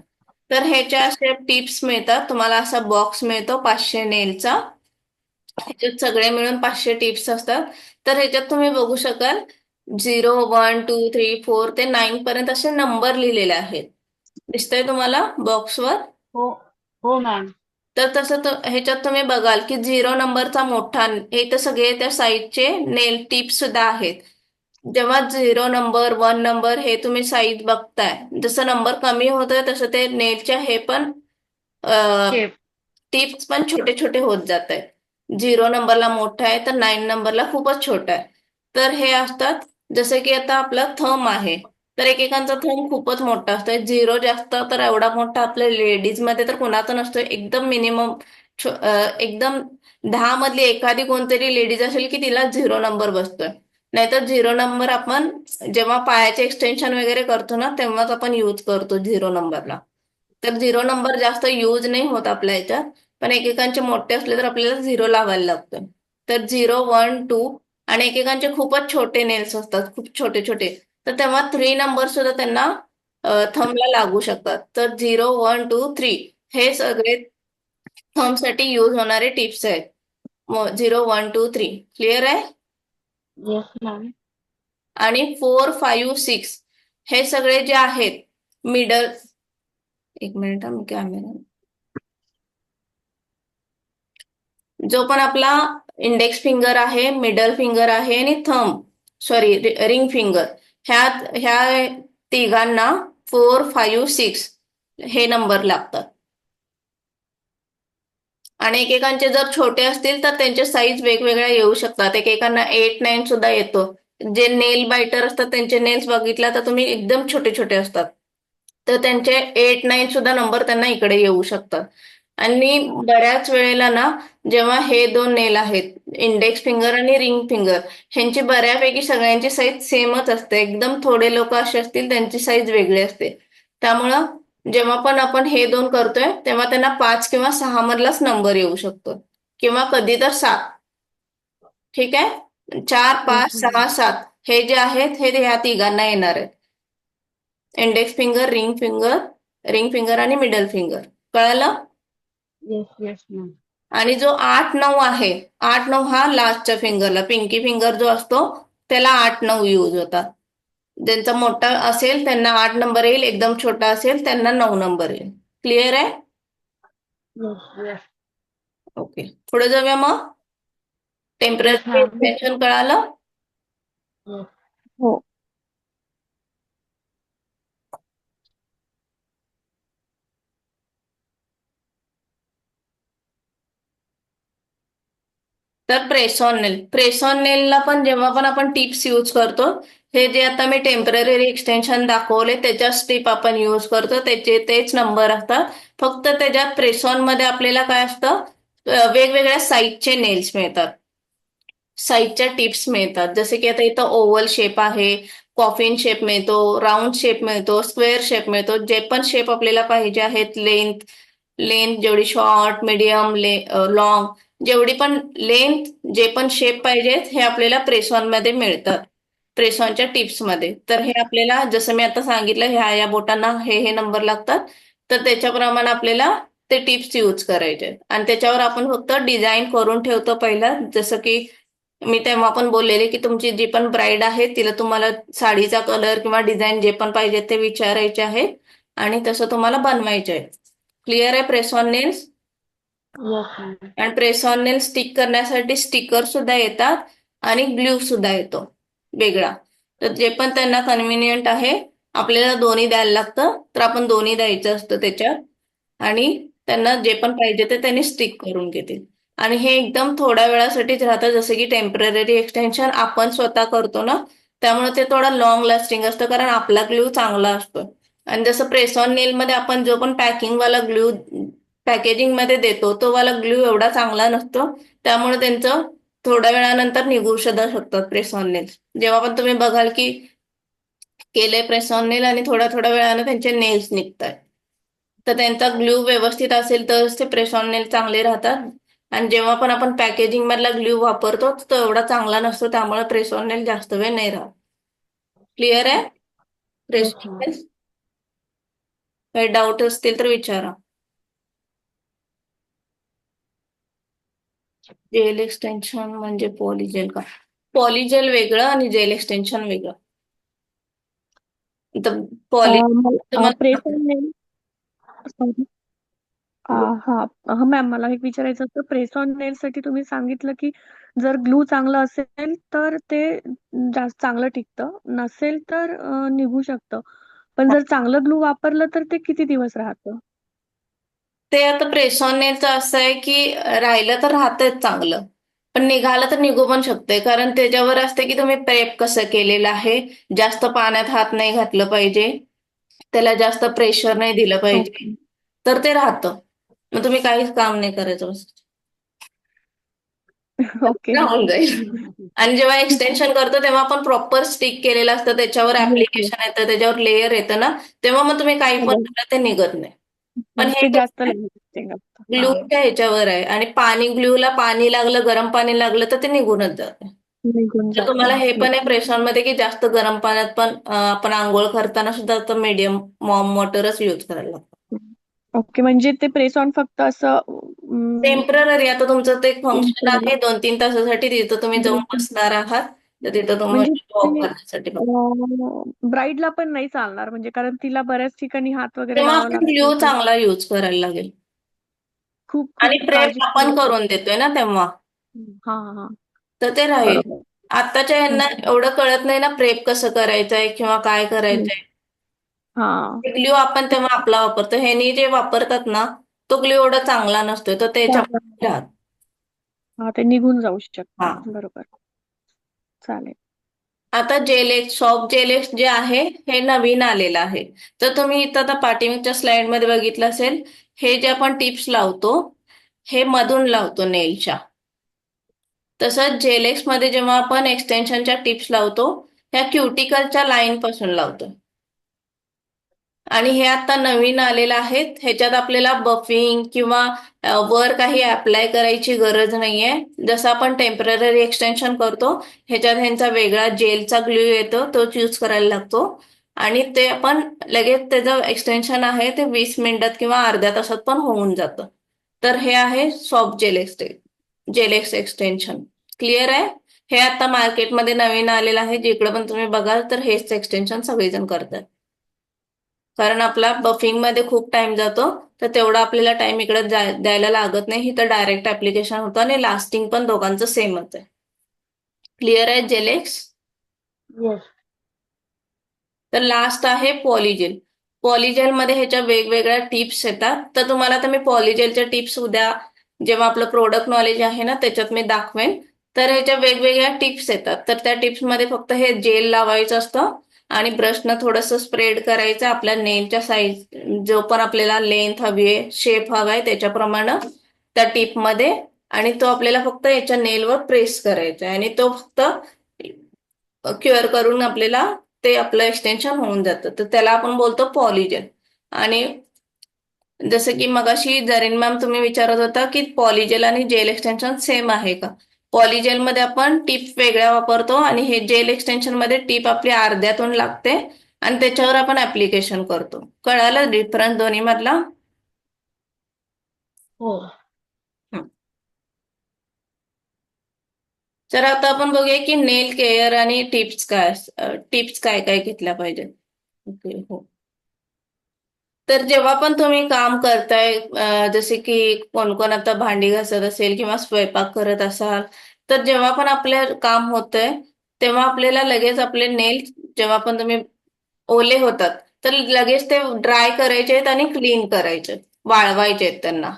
तर ह्याच्या अशा टिप्स मिळतात तुम्हाला. असा बॉक्स मिळतो 500 नेलचा, ह्याच्यात सगळे मिळून 500 टिप्स असतात. तर ह्याच्यात तुम्ही बघू शकाल 0, 1, 2, 3, 4 ते 9 पर्यंत असे नंबर लिहिलेले आहेत. दिसतंय तुम्हाला बॉक्सवर? हो हो मॅम. तर तसं ह्याच्यात तुम्ही बघाल की 0 नंबरचा मोठा, हे तर सगळे त्या साईजचे नेल टिप्स सुद्धा आहेत. जेव्हा 0 नंबर 1 नंबर हे तुम्ही साईज बघताय, जसं नंबर कमी होतोय तसं ते नेलच्या हे पण शेप. टिप्स पण छोटे छोटे होत जात आहेत. 0 नंबरला मोठा आहे तर 9 नंबरला खूपच छोटा आहे. तर हे असतात, जसं की आता आपला थंब आहे, तर एकेकांचा थंब खूपच मोठा असतोय. 0 जास्त तर एवढा मोठा आपल्या लेडीज मध्ये तर कोणाचा नसतोय. एकदम मिनिमम एकदम 10 मधली एखादी कोणतरी लेडीज असेल की तिला 0 नंबर बसतोय. नाहीतर 0 नंबर आपण जेव्हा पायाचे एक्सटेन्शन वगैरे करतो ना, तेव्हाच आपण यूज करतो 0 नंबरला. तर 0 नंबर जास्त यूज नाही होत आपल्या ह्याच्यात, पण एकेकांचे मोठे असले तर आपल्याला 0 लावायला लागतं. तर 0, 1, 2 आणि एकेकांचे खूपच छोटे नेल्स असतात, खूप छोटे छोटे, तर तेव्हा 3 नंबर सुद्धा त्यांना थंबला लागू शकतात. तर 0, 1, 2, 3 हे सगळे थंबसाठी यूज होणारे टिप्स आहेत. 0, 1, 2, 3 क्लिअर आहे? Yes ma'am. आणि 4, 5, 6 हे सगळे जे आहेत मिडल, एक मिनिट मी कॅमेरा, जो पण आपला इंडेक्स फिंगर आहे, मिडल फिंगर आहे आणि थंब, सॉरी रिंग फिंगर, ह्या तिघांना 4, 5, 6 हे नंबर लागतात. आणि एकेकांचे जर छोटे असतील तर त्यांचे साईज वेगवेगळ्या येऊ शकतात. एकेकांना 8, 9 सुद्धा येतो. जे नेल बायटर असतात त्यांचे नेल्स बघितला तर तुम्ही एकदम छोटे छोटे असतात, तर त्यांचे 8, 9 सुद्धा नंबर त्यांना इकडे येऊ शकतात. आणि बऱ्याच वेळेला ना, जेव्हा हे दोन नेल आहेत, इंडेक्स फिंगर आणि रिंग फिंगर, ह्यांची बऱ्यापैकी सगळ्यांची साईज सेमच असते. एकदम थोडे लोक असे असतील त्यांची साईज वेगळी असते. त्यामुळं जेव्हा पण आपण हे दोन करतोय तेव्हा त्यांना 5 किंवा 6 मधलाच नंबर येऊ शकतो, किंवा कधी तर 7. ठीक आहे? 4, 5, 6, 7 हे जे आहेत हे ह्या तिघांना येणार आहेत. इंडेक्स फिंगर, रिंग फिंगर आणि मिडल फिंगर. कळलं? Yes yes ma'am. आणि जो 8, 9 आहे, 8, 9 हा लास्टच्या फिंगरला, पिंकी फिंगर जो असतो त्याला 8, 9 यूज होतात. ज्यांचा मोठा असेल त्यांना 8 नंबर येईल, एकदम छोटा असेल त्यांना 9 नंबर येईल. क्लिअर आहे? Yes yes. ओके, पुढे जाऊया मग. Yes temporary ma'am. एक्सटेन्शन कळालं? येस. हो. तर प्रेस ऑन नेलला पण जेव्हा पण आपण टिप्स यूज करतो, हे जे आता मी टेम्पररी एक्सटेन्शन दाखवले त्याच्याच टिप आपण यूज करतो, त्याचे तेच नंबर असतात. फक्त त्याच्यात प्रेस ऑन मध्ये आपल्याला काय असतं, वेगवेगळ्या साईजचे नेल्स मिळतात, साईजच्या टिप्स मिळतात. जसे की आता इथं ओव्हल शेप आहे, कॉफिन शेप मिळतो, राऊंड शेप मिळतो, स्क्वेअर शेप मिळतो. जे पण शेप आपल्याला पाहिजे आहेत, लेंथ लेंथ जेवढी शॉर्ट, मीडियम, लॉंग, जेवढी पण लेंथ, जे पण शेप पाहिजेत हे आपल्याला प्रेस ऑन मध्ये मिळतात, प्रेस ऑनच्या टिप्स मध्ये. तर हे आपल्याला जसं मी आता सांगितलं, ह्या या बोटांना हे नंबर लागतात, तर त्याच्याप्रमाणे आपल्याला ते टिप्स यूज करायचे आणि त्याच्यावर आपण फक्त डिझाईन करून ठेवतो पहिला, जसं की मी तेव्हा पण बोललेले की तुमची जी पण ब्राईड आहे तिला तुम्हाला साडीचा कलर किंवा डिझाईन जे पण पाहिजे ते विचारायचे आहे आणि तसं तुम्हाला बनवायचे आहे. क्लिअर आहे press on nails? Yes, ma'am. आणि प्रेस ऑन नेल स्टिक करण्यासाठी स्टिकर सुद्धा येतात आणि ग्लू सुद्धा येतो वेगळा. तर जे पण त्यांना कन्व्हिनियंट आहे आपल्याला दोन्ही द्यायला लागतं तर आपण दोन्ही द्यायचं असतं त्याच्यात आणि त्यांना जे पण पाहिजे ते त्यांनी स्टिक करून घेतील. आणि हे एकदम थोड्या वेळासाठीच राहतं जसं की टेम्पररी एक्सटेन्शन आपण स्वतः करतो ना त्यामुळे ते थोडा लॉंग लास्टिंग असतं कारण आपला ग्लू चांगला असतो. आणि जसं प्रेस ऑन नेल मध्ये आपण जो पण पॅकिंग वाला ग्लू पॅकेजिंग मध्ये देतो तो वाला ग्लू एवढा चांगला नसतो त्यामुळे त्यांचं थोड्या वेळानंतर निघू सुद्धा शकतात प्रेस ऑन नेल. जेव्हा पण तुम्ही बघाल की केले प्रेस ऑन नेल आणि थोड्या थोड्या वेळानं त्यांचे नेल्स निघतात तर त्यांचा ग्लू व्यवस्थित असेल तरच ते प्रेस ऑन नेल चांगले राहतात. आणि जेव्हा पण आपण पॅकेजिंग मधला ग्लू वापरतो तो एवढा चांगला नसतो त्यामुळे प्रेस ऑन नेल जास्त वेळ नाही राहत. क्लिअर आहे प्रेस Yes, ऑन ma'am. नेल? काही डाऊट असतील तर विचारा. जेल एक्सटेन्शन म्हणजे पॉलीजेल का? पॉलीजेल वेगळं आणि जेल एक्सटेन्शन वेगळं. तर पॉली प्रेस तुम्हाला ऑन नेल हा हा मॅम मला एक विचारायचं होतं प्रेस ऑन नेल साठी तुम्ही सांगितलं की जर ग्लू चांगलं असेल तर ते जास्त चांगलं टिकतं नसेल तर निघू शकतं पण जर चांगलं ग्लू वापरलं तर ते किती दिवस राहतं? ते आता प्रेस ऑन नेलचं असं आहे की राहिलं तर राहतंच चांगलं पण निघालं तर निघू पण शकतंय कारण त्याच्यावर असते की तुम्ही प्रेप कसं केलेलं आहे. जास्त पाण्यात हात नाही घातलं पाहिजे त्याला जास्त प्रेशर नाही दिलं पाहिजे ओके तर ते राहतं. मग तुम्ही काहीच काम नाही करायचं बस ओके राहून जाईल. आणि जेव्हा एक्सटेन्शन करतो तेव्हा आपण प्रॉपर स्टिक केलेलं असतं त्याच्यावर येस येस ऍप्लिकेशन येतं त्याच्यावर लेयर येतं ना तेव्हा मग तुम्ही काही पण केलं ते निघत नाही. पण हे ते जास्त कसं लागते असतं हा ग्लूच्या ह्याच्यावर आहे आणि पाणी ग्लूला पाणी लागलं गरम पाणी लागलं तर ते निघूनच जातं. निघून तर जातं तुम्हाला हे पण आहे प्रेस ऑन मध्ये की जास्त गरम पाण्यात पण आपण आंघोळ करताना सुद्धा तर मीडियम वॉर्म वॉटरच यूज करायला लागतं. ओके म्हणजे ते प्रेस ऑन फक्त असं टेम्पररी आता तुमचं ते एक फंक्शन temporary. आहे 2-3 तासासाठी तिथं तुम्ही जाऊन बसणार आहात तर तिथं म्हणजे तुम्ही वॉक करण्यासाठी बघा. ब्राईडला पण नाही चालणार म्हणजे कारण तिला बऱ्याच ठिकाणी हात वगैरे तेव्हा लावावं आपण लागतं ग्लू तर चांगला यूज करायला लागेल खूप आणि खूप प्रेप आपण काळजीपूर्वक करून देतोय ना तेव्हा हा हा तर ते राहील. बरोबर आत्ताच्या यांना ओके एवढं कळत नाही ना प्रेप कसं करायचंय किंवा काय करायचंय. हा ग्लू आपण तेव्हा आपला वापरतो ह्यानी जे वापरतात ना तो ग्लू एवढा चांगला नसतोय तर त्याच्यामध्ये राहत. हा ते निघून जाऊ हा शकतं बरोबर चालेल आता जेलेक्स सॉफ्ट जेलेक्स जे आहे हे नवीन आलेलं आहे. तर तुम्ही इथं आता पाठीमागच्या स्लाइड मध्ये बघितलं असेल हे जे आपण टिप्स लावतो हे मधून लावतो नेलच्या. तसंच जेलेक्स मध्ये जेव्हा आपण एक्सटेन्शनच्या टिप्स लावतो ह्या क्युटिकलच्या लाईन पासून लावतो. आणि हे आता नवीन आलेलं आहे ह्याच्यात आपल्याला बफिंग किंवा वर काही अप्लाय करायची गरज नाहीये. जसं आपण टेम्पररी एक्सटेन्शन करतो ह्याच्यात ह्यांचा वेगळा जेलचा ग्लू येतो तोच यूज करायला लागतो आणि ते आपण लगेच त्याचं एक्सटेन्शन आहे ते 20 मिनिटात किंवा अर्ध्या तासात पण होऊन जातं. तर हे आहे सॉफ्ट जेलेक्स एक्सटेन्शन. क्लिअर आहे? हे आता मार्केटमध्ये नवीन आलेलं आहे जिकडे पण तुम्ही बघाल तर हेच एक्सटेन्शन सगळेजण करतात. कारण आपला बफिंग मध्ये खूप टाइम जातो तर तेवढा आपल्याला टाइम इकडे द्यायला लागत नाही तर डायरेक्ट ऍप्लिकेशन होतं आणि लास्टिंग पण दोघांचं सेमच आहे. क्लिअर आहे जेलेक्स? Yes. तर लास्ट आहे पॉलीजेल. पॉलीजेल मध्ये ह्याच्या वेगवेगळ्या टिप्स येतात तर तुम्हाला आता मी पॉलीजेलच्या टिप्स उद्या जेव्हा आपलं प्रोडक्ट नॉलेज आहे ना त्याच्यात मी दाखवेन. तर ह्याच्या वेगवेगळ्या टिप्स येतात तर त्या टिप्स मध्ये फक्त हे जेल लावायचं असतं आणि ब्रशनं थोडंसं स्प्रेड करायचं आपल्या नेलच्या साईज जो पण आपल्याला लेंथ हवी आहे शेप हवा आहे त्याच्याप्रमाणे त्या टिप मध्ये आणि तो आपल्याला फक्त याच्या नेलवर प्रेस करायचा आहे आणि तो फक्त क्युअर करून आपल्याला ते आपलं एक्सटेन्शन होऊन जातं तर त्याला आपण बोलतो पॉलीजेल. आणि जसं की मगाशी जरीन मॅम तुम्ही विचारत होता की पॉलीजेल आणि जेल एक्सटेन्शन सेम आहे का? पॉलीजेल मध्ये आपण टिप वेगळ्या वापरतो आणि हे जेल एक्सटेन्शन मध्ये टिप आपली अर्ध्यातून लागते आणि त्याच्यावर आपण ऍप्लिकेशन करतो. कळालं डिफरन्स दोन्ही मधला? हो. हं. तर आता आपण बघूया की नेल केअर आणि टिप्स काय काय घेतल्या पाहिजेत. ओके, हो. तर जेव्हा पण तुम्ही काम करताय, जसे की कोण कोण आता भांडी घासत असेल किंवा स्वयंपाक करत असाल, तर जेव्हा पण आपलं काम होतंय तेव्हा आपल्याला लगेच आपले नेल, जेव्हा पण तुम्ही ओले होतात तर लगेच ते ड्राय करायचे आहेत आणि क्लीन करायचे, वाळवायचे आहेत त्यांना.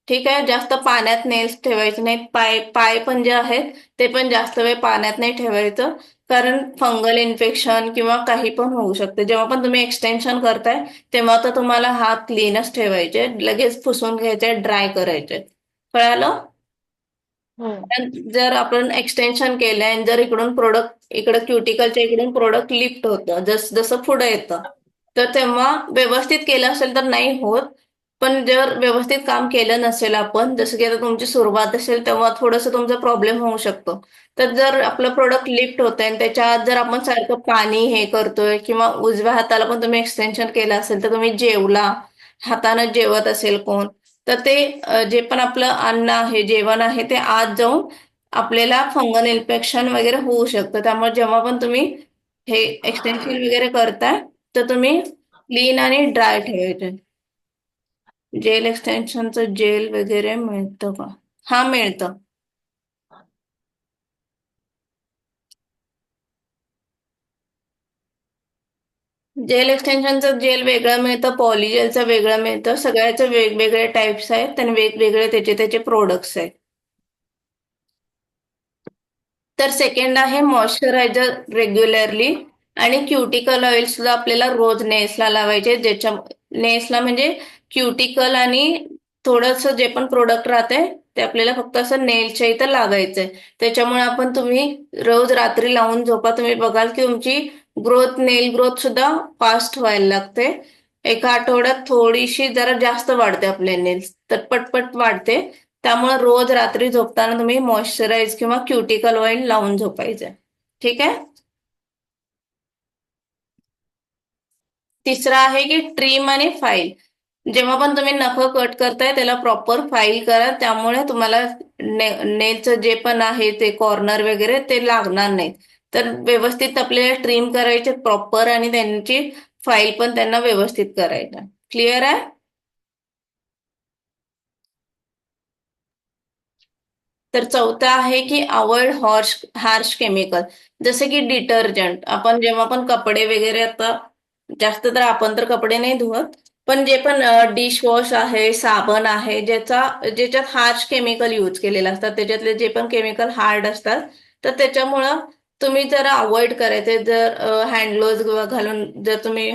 ठीक आहे, जास्त पाण्यात नेल्स ठेवायचे नाहीत. पाय पाय पण जे आहेत ते पण जास्त वेळ पाण्यात नाही ठेवायचं, कारण फंगल इन्फेक्शन किंवा काही पण होऊ शकते. जेव्हा पण तुम्ही एक्सटेन्शन करताय तेव्हा तर तुम्हाला हात क्लीनच ठेवायचे, लगेच पुसून घ्यायचे, ड्राय करायचे. कळालं? हो. कारण जर आपण एक्सटेन्शन केलंय आणि जर इकडून प्रोडक्ट, इकडं क्युटिकलच्या इकडून प्रोडक्ट लिफ्ट होतं, जसं पुढे येतं, तर तेव्हा व्यवस्थित केलं असेल तर नाही होत. पण जर व्यवस्थित काम केलं नसेल आपण, जसं की आता तुमची सुरुवात असेल तेव्हा थोडंसं तुमचा प्रॉब्लेम होऊ शकतो. तर जर आपलं प्रोडक्ट लिफ्ट होतंय आणि त्याच्या आत जर आपण सारखं पाणी हे करतोय किंवा उजव्या हाताला पण तुम्ही एक्सटेन्शन केलं असेल, तर तुम्ही जेवला, हातानं जेवत असेल कोण, तर ते जे पण आपलं अन्न आहे, जेवण आहे, ते आत जाऊन आपल्याला फंगल इन्फेक्शन वगैरे होऊ शकतं. त्यामुळे जेव्हा पण तुम्ही हे एक्सटेन्शन वगैरे करताय तर तुम्ही क्लीन आणि ड्राय ठेवायचे. जेल एक्सटेन्शनचं जेल वगैरे मिळतं का? हा, मिळतं. जेल एक्सटेन्शनचं जेल वेगळं मिळतं, पॉलीजेलचं वेगळं मिळतं. सगळ्याचे वेगवेगळे टाईप्स आहेत आणि वेगवेगळे त्याचे त्याचे प्रोडक्ट्स आहेत. तर सेकंड आहे मॉइश्चरायझर रेग्युलरली, आणि क्युटिकल ऑइल सुद्धा आपल्याला रोज नेल्सला लावायचे. ज्याच्या नेल्सला म्हणजे क्युटिकल आणि थोडंसं जे पण प्रोडक्ट राहते ते आपल्याला फक्त असं नेलच्या इथं लावायचंय. त्याच्यामुळे आपण, तुम्ही रोज रात्री लावून झोपा, तुम्ही बघाल की तुमची नेल ग्रोथ सुद्धा फास्ट व्हायला लागते. एका आठवड्यात थोडीशी जरा जास्त वाढते आपले नेल्स, तर पटपट वाढते. त्यामुळे रोज रात्री झोपताना तुम्ही मॉइश्चराइज किंवा क्युटिकल ऑइल लावून झोपायचं. ठीक आहे. तिसरा आहे की ट्रिम आणि फाईल. जेव्हा पण तुम्ही नख कट करताय त्याला प्रॉपर फाईल करा, त्यामुळे तुम्हाला नेलचं जे पण आहे ते कॉर्नर वगैरे ते लागणार नाहीत. तर व्यवस्थित आपल्याला ट्रिम करायचे प्रॉपर, आणि त्यांची फाईल पण त्यांना व्यवस्थित करायचं. क्लिअर आहे? तर चौथा आहे की अवॉइड हार्श केमिकल, जसे की डिटर्जंट. आपण जेव्हा पण कपडे वगैरे, आता जास्त तर आपण तर कपडे नाही धुवत, पण जे पण डिश वॉश आहे, साबण आहे, ज्याच्यात हार्श केमिकल यूज केलेलं असतात, त्याच्यातले जे पण केमिकल हार्ड असतात, तर त्याच्यामुळं तुम्ही जरा अवॉइड करायचे. जर हँड ग्लोव्ज घालून जर तुम्ही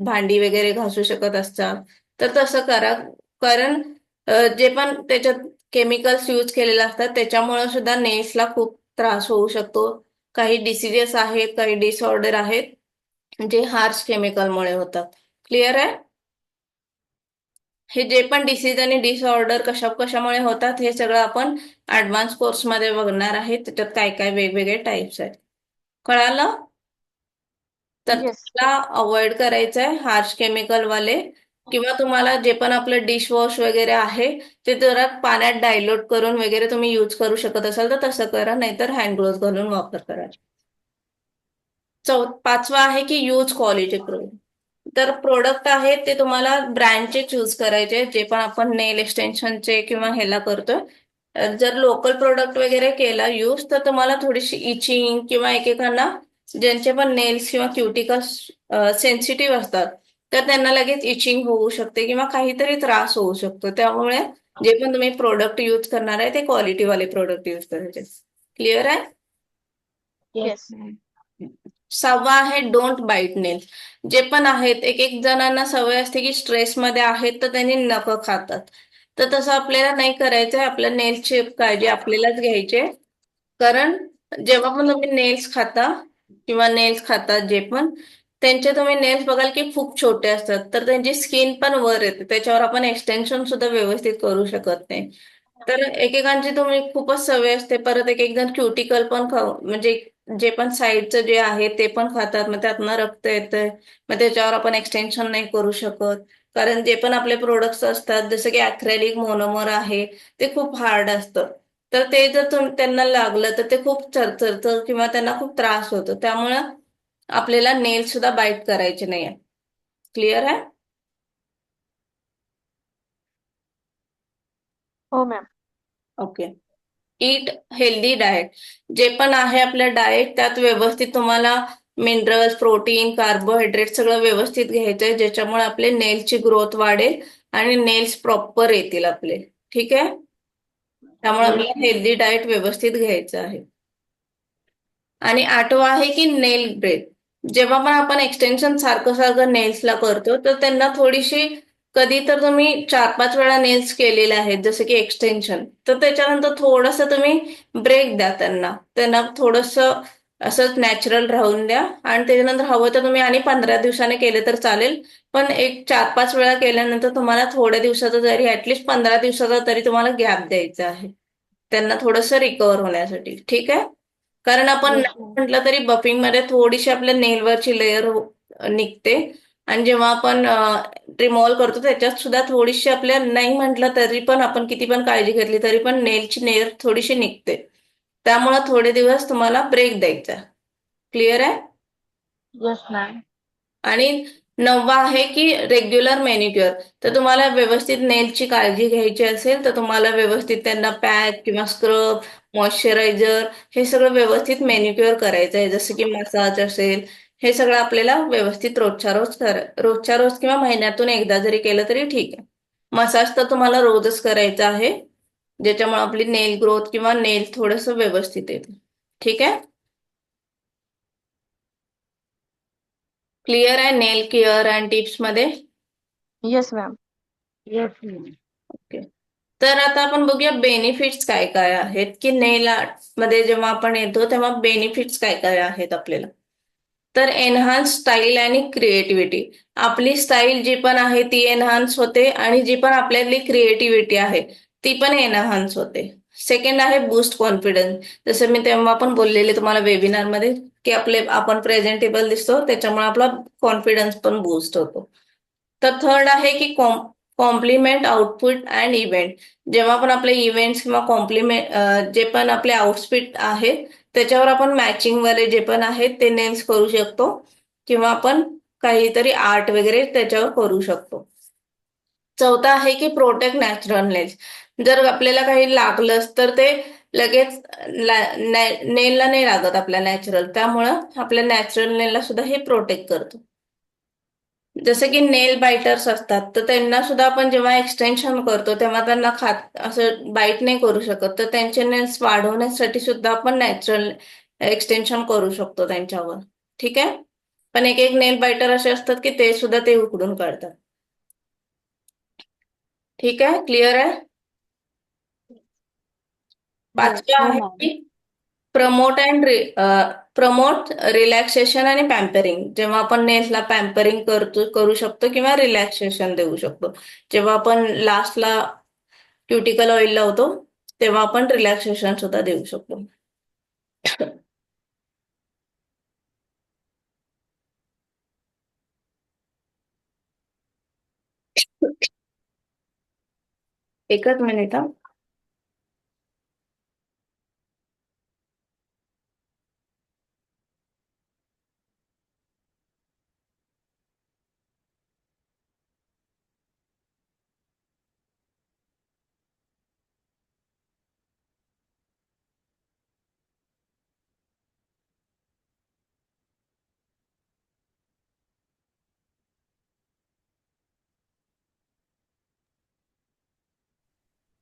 भांडी वगैरे घासू शकत असाल तर तसं करा. कारण जे पण त्याच्यात केमिकल्स यूज केलेले असतात त्याच्यामुळे सुद्धा नेल्सला खूप त्रास होऊ शकतो. काही डिसिजेस आहेत, काही डिसऑर्डर आहेत जे हार्श केमिकलमुळे होतात. क्लिअर आहे? हे जे पण डिसीज आणि डिसऑर्डर कशामुळे होतात हे सगळं आपण ऍडव्हान्स कोर्समध्ये बघणार आहे. त्याच्यात काय काय वेगवेगळे टाईप्स आहेत. कळालं? तर येस. तुम्हाला अवॉइड करायचं आहे हार्श केमिकल वाले, किंवा तुम्हाला जे पण आपलं डिशवॉश वगैरे आहे ते जरा पाण्यात डायल्यूट करून वगैरे तुम्ही यूज करू शकत असाल तर तसं करा, नाहीतर हँड ग्लोव्ह घालून वापर करा. पाचवा आहे की यूज क्वालिटी प्रोडक्ट. तर प्रोडक्ट आहेत ते तुम्हाला ब्रँडचे चूज करायचे, जे पण आपण नेल एक्सटेन्शनचे किंवा ह्याला करतोय. जर लोकल प्रोडक्ट वगैरे केला यूज तर तुम्हाला थोडीशी इचिंग, किंवा एकेकांना ज्यांचे पण नेल्स किंवा क्युटिकल्स सेन्सिटिव्ह असतात तर त्यांना लगेच इचिंग होऊ शकते किंवा काहीतरी त्रास होऊ शकतो. त्यामुळे जे पण तुम्ही प्रोडक्ट यूज करणार आहे ते क्वालिटीवाले प्रोडक्ट यूज करायचे. क्लिअर आहे? येस. सहावा आहे डोंट बाईट नेल. जे पण आहेत, एक एक जणांना सवय असते की स्ट्रेसमध्ये आहेत तर त्यांनी नखं खातात, तर तसं आपल्याला नाही करायचंय. आपल्या नेल्सची काळजी आपल्यालाच घ्यायची आहे. कारण जेव्हा पण तुम्ही नेल्स खाता किंवा नेल्स खातात जे पण, त्यांचे तुम्ही नेल्स बघाल की खूप छोटे असतात, तर त्यांची स्किन पण वर येते, त्याच्यावर आपण एक्सटेन्शन सुद्धा व्यवस्थित करू शकत नाही. तर एकेकांची तुम्ही खूपच सवय असते. परत एक एक जण क्युटिकल पण म्हणजे जे पण साईडचं जे आहे ते पण खातात, मग त्यातनं रक्त येतंय, मग त्याच्यावर आपण एक्सटेन्शन नाही करू शकत. कारण जे पण आपले प्रोडक्ट्स असतात जसं की अक्रेलिक मोनोमर आहे ते खूप हार्ड असतं. तर ते जर त्यांना लागलं तर ते खूप चरचरतं किंवा त्यांना खूप त्रास होतो. त्यामुळं आपल्याला नेल सुद्धा बाईट करायचे नाहीये. क्लिअर आहे? हो ma'am. Okay. Eat healthy diet. जे पण आहे आपलं डाएट त्यात व्यवस्थित तुम्हाला मिनरल्स, प्रोटीन, कार्बोहायड्रेट सगळं व्यवस्थित घ्यायचंय, ज्याच्यामुळे आपले नेल्सची ग्रोथ वाढेल आणि नेल्स प्रॉपर येतील आपले. ठीक आहे? त्यामुळे Yes, आपल्याला हेल्दी डाएट व्यवस्थित घ्यायचं आहे. आणि आठवा आहे की नेल ब्रेथ. जेव्हा पण आपण एक्सटेन्शन सारखं सारखं नेल्सला करतो तर त्यांना थोडीशी, कधी तर तुम्ही 4-5 वेळा नेल्स केलेले आहेत जसं की एक्सटेन्शन, तर त्याच्यानंतर थोडस तुम्ही ब्रेक द्या त्यांना. त्यांना थोडस असंच नॅचरल राहून द्या आणि त्याच्यानंतर हवं तर तुम्ही आणि 15 दिवसाने केले तर चालेल. पण एक 4-5 वेळा केल्यानंतर तुम्हाला थोड्या दिवसाचा जरी ऍटलिस्ट 15 दिवसाचा तरी तुम्हाला गॅप द्यायचा आहे त्यांना थोडंसं रिकवर होण्यासाठी. ठीक आहे? कारण आपण yes, नाही ma'am. म्हटलं तरी बफिंग मध्ये थोडीशी आपल्या नेलवरची लेअर निघते. आणि जेव्हा आपण रिमूव्हल करतो त्याच्यात सुद्धा थोडीशी आपल्या, नाही म्हटलं तरी पण आपण किती पण काळजी घेतली तरी पण नेलची लेअर थोडीशी निघते. त्यामुळे थोडे दिवस तुम्हाला ब्रेक द्यायचा. क्लिअर आहे? Yes, ma'am. आणि 9वा आहे की रेग्युलर मॅनिक्युअर. तर तुम्हाला व्यवस्थित नेलची काळजी घ्यायची असेल तर तुम्हाला व्यवस्थित त्यांना पॅक किंवा स्क्रब, मॉइश्चरायझर हे सगळं व्यवस्थित मॅनिक्युअर करायचं आहे. जसं की मसाज असेल, हे सगळं आपल्याला व्यवस्थित रोजच्या रोज किंवा महिन्यातून एकदा जरी केलं तरी ठीक आहे. मसाज तर तुम्हाला रोजच करायचा आहे, ज्याच्यामुळे आपली नेल ग्रोथ किंवा नेल थोडंसं व्यवस्थित येते. ठीक आहे? क्लिअर आहे नेल केअर अँड टिप्स मध्ये? Yes ma'am. Yes, ma'am. Okay. तर आता आपण बघूया बेनिफिट्स काय काय आहेत, की नेल आर्ट मध्ये जेव्हा आपण येतो तेव्हा बेनिफिट्स काय काय आहेत आपल्याला. तर एनहान्स स्टाईल आणि क्रिएटिव्हिटी. आपली स्टाईल जी पण आहे ती एनहान्स होते आणि जी पण आपल्यातली क्रिएटिव्हिटी आहे ती पण एनहान्स होते. सेकंड आहे बूस्ट कॉन्फिडन्स. जसं मी तेव्हा पण बोललेले तुम्हाला वेबिनार मध्ये, की आपण प्रेझेंटेबल दिसतो त्याच्यामुळे आपला कॉन्फिडन्स पण बूस्ट होतो. तर थर्ड आहे की कॉम्प्लिमेंट आउटपुट अँड इव्हेंट. जेव्हा पण आपले इव्हेंट्स किंवा कॉम्प्लिमेंट जे पण आपले आउटफिट आहेत त्याच्यावर आपण मॅचिंग वाले जे पण आहेत ते नेल्स करू शकतो किंवा आपण काहीतरी आर्ट वगैरे त्याच्यावर करू शकतो. चौथा आहे की प्रोटेक्ट नॅचरल नेल्स. जर आपल्याला काही लागलंच तर ते लगेच नेलला नाही लागत आपल्या नॅचरल, त्यामुळं आपल्या नॅचरल नेलला सुद्धा हे प्रोटेक्ट करतो. जसं की नेल बायटर्स असतात तर त्यांना सुद्धा आपण जेव्हा एक्सटेन्शन करतो तेव्हा त्यांना असं बाईट नाही करू शकत, तर त्यांचे नेल्स वाढवण्यासाठी सुद्धा आपण नॅचरल एक्सटेन्शन करू शकतो त्यांच्यावर. ठीक आहे? पण एक एक नेल बायटर असे असतात की ते सुद्धा ते उकडून काढतात. ठीक आहे? क्लिअर आहे? Yes, पाचवा no, आहे ma'am. की प्रमोट अँड प्रमोट रिलॅक्सेशन आणि पॅम्परिंग. जेव्हा आपण नेल्सला पॅम्परिंग करू शकतो किंवा रिलॅक्सेशन देऊ शकतो. जेव्हा आपण लास्टला क्युटिकल ऑइल लावतो तेव्हा आपण रिलॅक्सेशन सुद्धा देऊ शकतो. एकच मिनिट हा.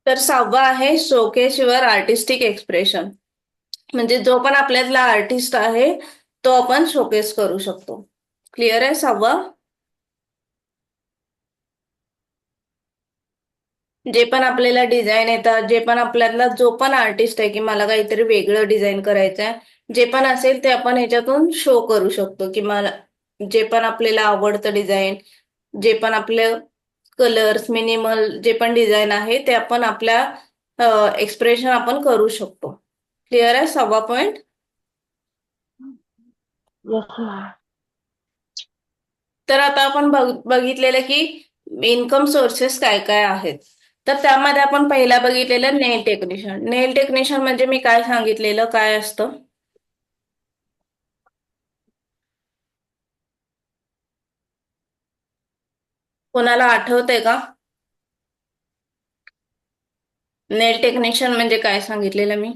तर 6वा आहे शोकेस युअर आर्टिस्टिक एक्सप्रेशन. म्हणजे जो पण आपल्यातला आर्टिस्ट आहे तो आपण शोकेस करू शकतो. क्लिअर आहे 6वा? जे पण आपल्याला डिझाईन येतात, जे पण आपल्यातला जो पण आर्टिस्ट आहे की मला काहीतरी वेगळं डिझाईन करायचं आहे, जे पण असेल ते आपण ह्याच्यातून शो करू शकतो की मला जे पण आपल्याला आवडतं डिझाईन, जे पण आपले कलर्स, मिनिमल जे पण डिझाईन आहे ते आपण आपल्या एक्सप्रेशन आपण करू शकतो. क्लिअर आहे 6वा पॉइंट? Yes, ma'am. तर आता आपण बघितलेलं की इन्कम सोर्सेस काय काय आहेत. तर त्यामध्ये आपण पहिला बघितलेलं नेल टेक्निशियन. नेल टेक्निशियन म्हणजे मी काय सांगितलेलं, काय असतं? कोणाला आठवतंय का? नेल टेक्निशियन म्हणजे काय सांगितलेलं मी?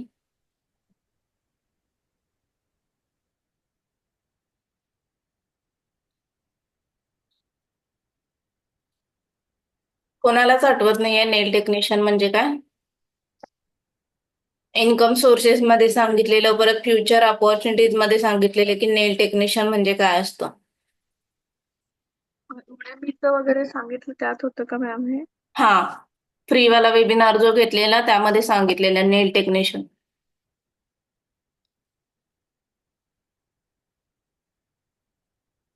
कोणालाच आठवत नाहीये नेल टेक्निशियन म्हणजे काय? इन्कम सोर्सेस मध्ये सांगितलेलं, परत फ्युचर अपॉर्च्युनिटीज मध्ये सांगितलेलं की नेल टेक्निशियन म्हणजे काय असतं. उद्यमीचं वगैरे सांगितलं त्यात होतं का मॅम हे? हा, फ्रीवाला वेबिनार जो घेतलेला त्यामध्ये सांगितलेलं नेल टेक्निशियन.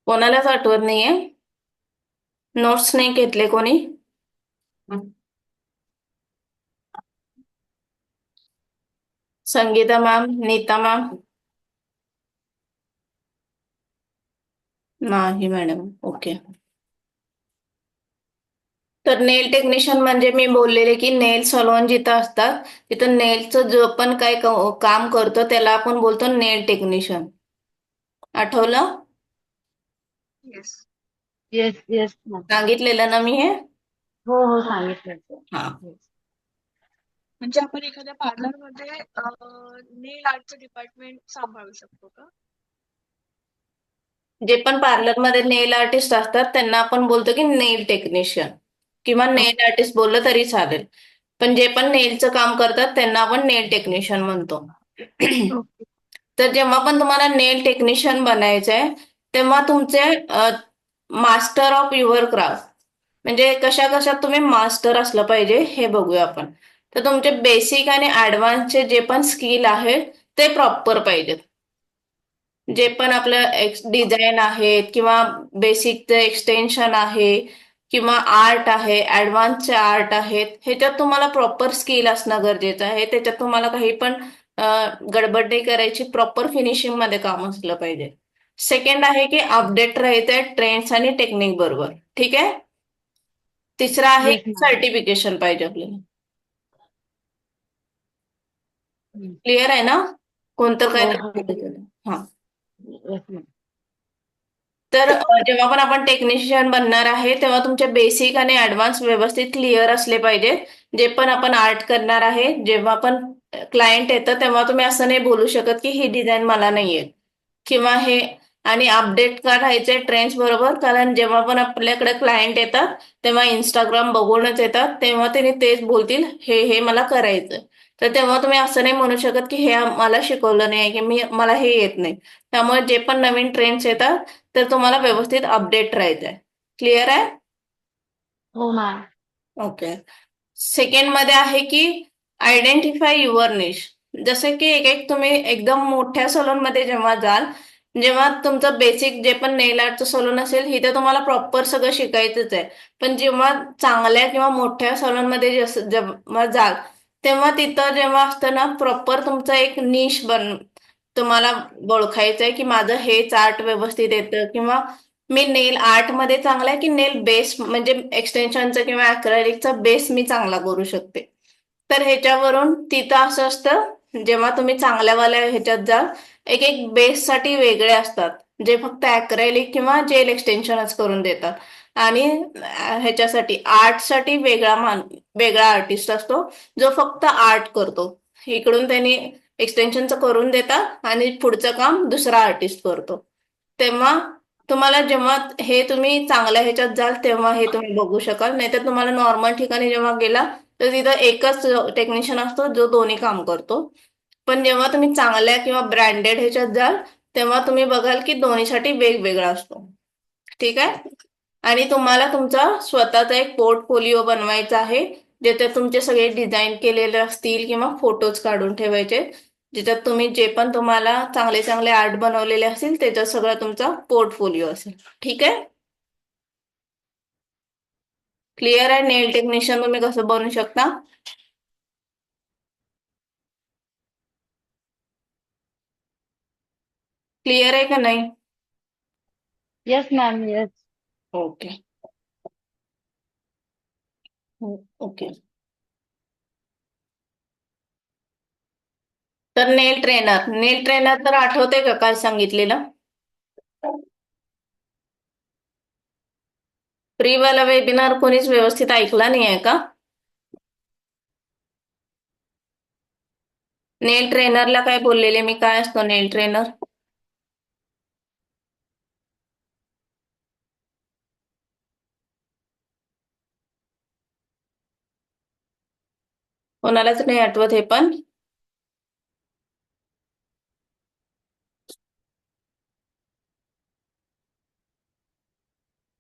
कोणालाच आठवत नाहीये? नोट्स नाही घेतले कोणी? Sangeeta ma'am, Neeta ma'am? नाही मॅडम. ओके. तर नेल टेक्निशियन म्हणजे मी बोललेले की नेल सलॉन जिथं असतात तिथं नेलचं जो पण काय काम करतो त्याला आपण बोलतो नेल टेक्निशियन. आठवलं? येस. Yes yes ma'am. सांगितलेलं ना मी हे? हो हो सांगितलं sir. हा. Yes. म्हणजे आपण एखाद्या पार्लरमध्ये नेल आर्टचं डिपार्टमेंट सांभाळू शकतो का? जे पण पार्लरमध्ये नेल आर्टिस्ट असतात त्यांना आपण बोलतो की नेल टेक्निशियन किंवा नेल आर्टिस्ट बोललं तरी चालेल. पण जे पण नेलचं काम करतात त्यांना आपण नेल टेक्निशियन म्हणतो. ओके. तर जेव्हा पण तुम्हाला नेल टेक्निशियन बनायचंय तेव्हा तुमचे मास्टर ऑफ युअर क्राफ्ट म्हणजे कशा कशात तुम्ही मास्टर असलं पाहिजे हे बघूया आपण. तर तुमचे बेसिक आणि ऍडव्हान्सचे जे पण स्किल आहेत ते प्रॉपर पाहिजेत. जे पण आपलं डिझाईन आहेत किंवा बेसिकचं एक्सटेन्शन आहे किंवा आर्ट आहे, ऍडव्हान्सचे आर्ट आहेत, ह्याच्यात तुम्हाला प्रॉपर स्किल असणं गरजेचं आहे. त्याच्यात तुम्हाला काही पण गडबड नाही करायची, प्रॉपर फिनिशिंग मध्ये काम असलं पाहिजे. सेकंड आहे की अपडेट राहायचंय ट्रेंड्स आणि टेक्निक बरोबर. ठीक आहे. तिसरा आहे Yes ma'am. सर्टिफिकेशन पाहिजे आपल्याला. Hmm. क्लिअर आहे ना? कोणतं काय हो हो. तर हा. Yes ma'am. तर जेव्हा पण आपण टेक्निशियन बनणार आहे तेव्हा तुमचे बेसिक आणि ऍडव्हान्स व्यवस्थित क्लिअर असले पाहिजे. जे पण आपण आर्ट करणार आहे, जेव्हा पण क्लायंट येतं तेव्हा तुम्ही असं नाही बोलू शकत की ही डिझाईन मला नाही येत किंवा हे. आणि अपडेट का राहायचे ट्रेंड्स बरोबर, कारण जेव्हा पण आपल्याकडे क्लायंट येतात तेव्हा इंस्टाग्राम बघूनच येतात, तेव्हा त्यांनी तेच बोलतील हे हे मला करायचं. तर तेव्हा तुम्ही असं नाही म्हणू शकत की हे मला शिकवलं नाही की मला हे येत नाही. त्यामुळे जे पण नवीन ट्रेंड्स येतात तर तुम्हाला व्यवस्थित अपडेट राहायचंय. क्लिअर आहे? हो मॅम. ओके. सेकंड मध्ये आहे की आयडेंटिफाय युअर निश. जसं की एक एक तुम्ही एकदम मोठ्या सलून मध्ये जेव्हा जाल, जेव्हा तुमचं बेसिक जे पण नेल आर्टचं सलून असेल इथे तुम्हाला प्रॉपर सगळं शिकायचंच आहे. पण जेव्हा चांगल्या किंवा मोठ्या सलून मध्ये जेव्हा जाल तेव्हा तिथं जेव्हा असतं ना प्रॉपर तुमचं एक निश तुम्हाला ओळखायचं आहे की माझं हेच आर्ट व्यवस्थित येतं किंवा मी नेल आर्ट मध्ये चांगला आहे की नेल बेस म्हणजे एक्सटेन्शनचा किंवा अक्रेलिकचा बेस मी चांगला करू शकते. तर ह्याच्यावरून तिथं असं असतं जेव्हा तुम्ही चांगल्यावाल्या ह्याच्यात जाल एक एक बेस साठी वेगळे असतात जे फक्त अक्रेलिक किंवा जेल एक्सटेन्शनच करून देतात. आणि ह्याच्यासाठी आर्टसाठी वेगळा आर्टिस्ट असतो जो फक्त आर्ट करतो. इकडून त्यांनी एक्सटेन्शनचं करून देतात आणि पुढचं काम दुसरा आर्टिस्ट करतो. तेव्हा तुम्हाला जेव्हा हे तुम्ही चांगल्या ह्याच्यात जाल तेव्हा हे तुम्ही बघू शकाल. नाहीतर तुम्हाला नॉर्मल ठिकाणी जेव्हा गेला तर तिथं एकच टेक्निशियन असतो जो दोन्ही काम करतो. पण जेव्हा तुम्ही चांगल्या किंवा ब्रँडेड ह्याच्यात जाल तेव्हा तुम्ही बघाल की दोन्हीसाठी वेगवेगळा असतो. ठीक आहे. आणि तुम्हाला तुमचा स्वतःचा एक पोर्टफोलिओ बनवायचा आहे ज्याच्यात तुमचे सगळे डिझाईन केलेले असतील किंवा फोटोज काढून ठेवायचे ज्याच्यात तुम्ही जे पण तुम्हाला चांगले चांगले आर्ट बनवलेले असतील त्याच्यात सगळं तुमचा पोर्टफोलिओ असेल. ठीक आहे. क्लिअर आहे नेल टेक्निशियन तुम्ही कसं बनवू शकता? क्लिअर आहे का नाही? Yes ma'am. Yes. Okay. Okay. तर नेल ट्रेनर तर आठवते का काय सांगितलेलं? फ्री वाला वेबिनार कोणीच व्यवस्थित ऐकला नाही आहे का? नेल ट्रेनरला काय बोललेले मी, काय असतो नेल ट्रेनर? कोणालाच नाही आठवत हे पण?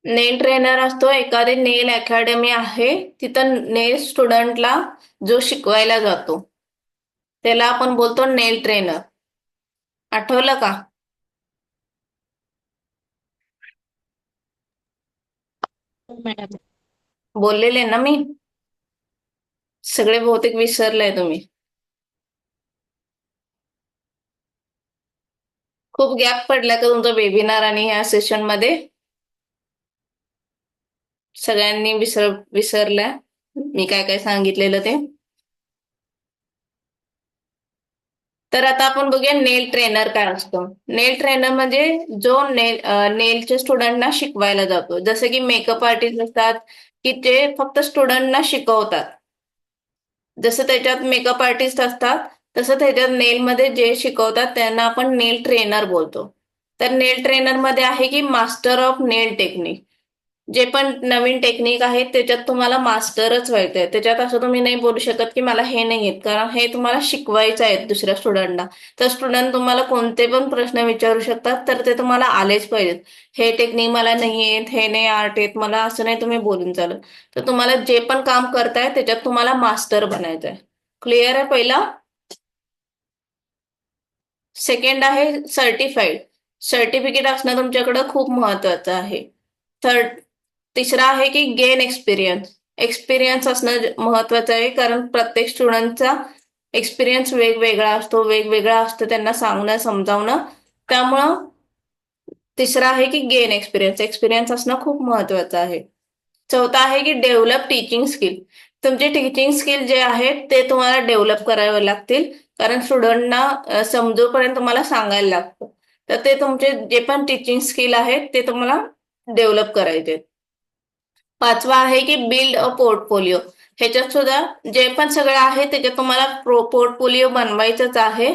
नेल ट्रेनर असतो, एखादी नेल अकॅडमी आहे, तिथं नेल स्टुडंटला जो शिकवायला जातो त्याला आपण बोलतो नेल ट्रेनर. आठवलं का? हो मॅडम. बोललेले ना मी? सगळे बहुतेक विसरलाय तुम्ही. खूप गॅप पडला का तुमचा वेबिनार आणि ह्या सेशन मध्ये? सगळ्यांनी विसरल्या मी काय काय सांगितलेलं ते? तर आता आपण बघूया नेल ट्रेनर काय असतो. नेल ट्रेनर म्हणजे जो नेलच्या स्टुडंटना शिकवायला जातो. जसं की मेकअप आर्टिस्ट असतात की ते फक्त स्टुडंटना शिकवतात. जसं त्याच्यात मेकअप आर्टिस्ट असतात तसं त्याच्यात नेलमध्ये जे शिकवतात त्यांना आपण नेल ट्रेनर बोलतो. तर नेल ट्रेनर मध्ये आहे की मास्टर ऑफ नेल टेक्निक. जे पण नवीन टेक्निक आहेत त्याच्यात तुम्हाला मास्टरच व्हायचंय. त्याच्यात असं तुम्ही नाही बोलू शकत की मला हे नाही येत, कारण हे तुम्हाला शिकवायचं आहे दुसऱ्या स्टुडंटला. तर स्टुडंट तुम्हाला कोणते पण प्रश्न विचारू शकतात, तर ते तुम्हाला आलेच पाहिजेत. हे टेक्निक मला नाही येत, हे नाही आर्ट येत मला, असं नाही तुम्ही बोलून चालत. तर तुम्हाला जे पण काम करताय त्याच्यात तुम्हाला मास्टर बनायचंय. क्लिअर आहे पहिला? सेकंड आहे सर्टिफाईड. सर्टिफिकेट असणं तुमच्याकडे खूप महत्वाचं आहे. थर्ड तिसरा आहे की गेन एक्सपिरियन्स. एक्सपिरियन्स असणं महत्वाचं आहे, कारण प्रत्येक स्टुडंटचा एक्सपिरियन्स वेगवेगळा असतो त्यांना सांगणं समजावणं. त्यामुळं तिसरा आहे की गेन एक्सपिरियन्स. एक्सपिरियन्स असणं खूप महत्वाचं आहे. चौथा आहे की डेव्हलप टीचिंग स्किल. तुमचे टीचिंग स्किल जे आहेत ते तुम्हाला डेव्हलप करावे लागतील, कारण स्टुडंटना समजूपर्यंत तुम्हाला सांगायला लागतं. तर ते तुमचे जे पण टीचिंग स्किल आहेत ते तुम्हाला डेव्हलप करायचे. पाचवा आहे की बिल्ड अ पोर्टफोलिओ. ह्याच्यात सुद्धा जे पण सगळं आहे त्याच्यात तुम्हाला पोर्टफोलिओ बनवायचंच आहे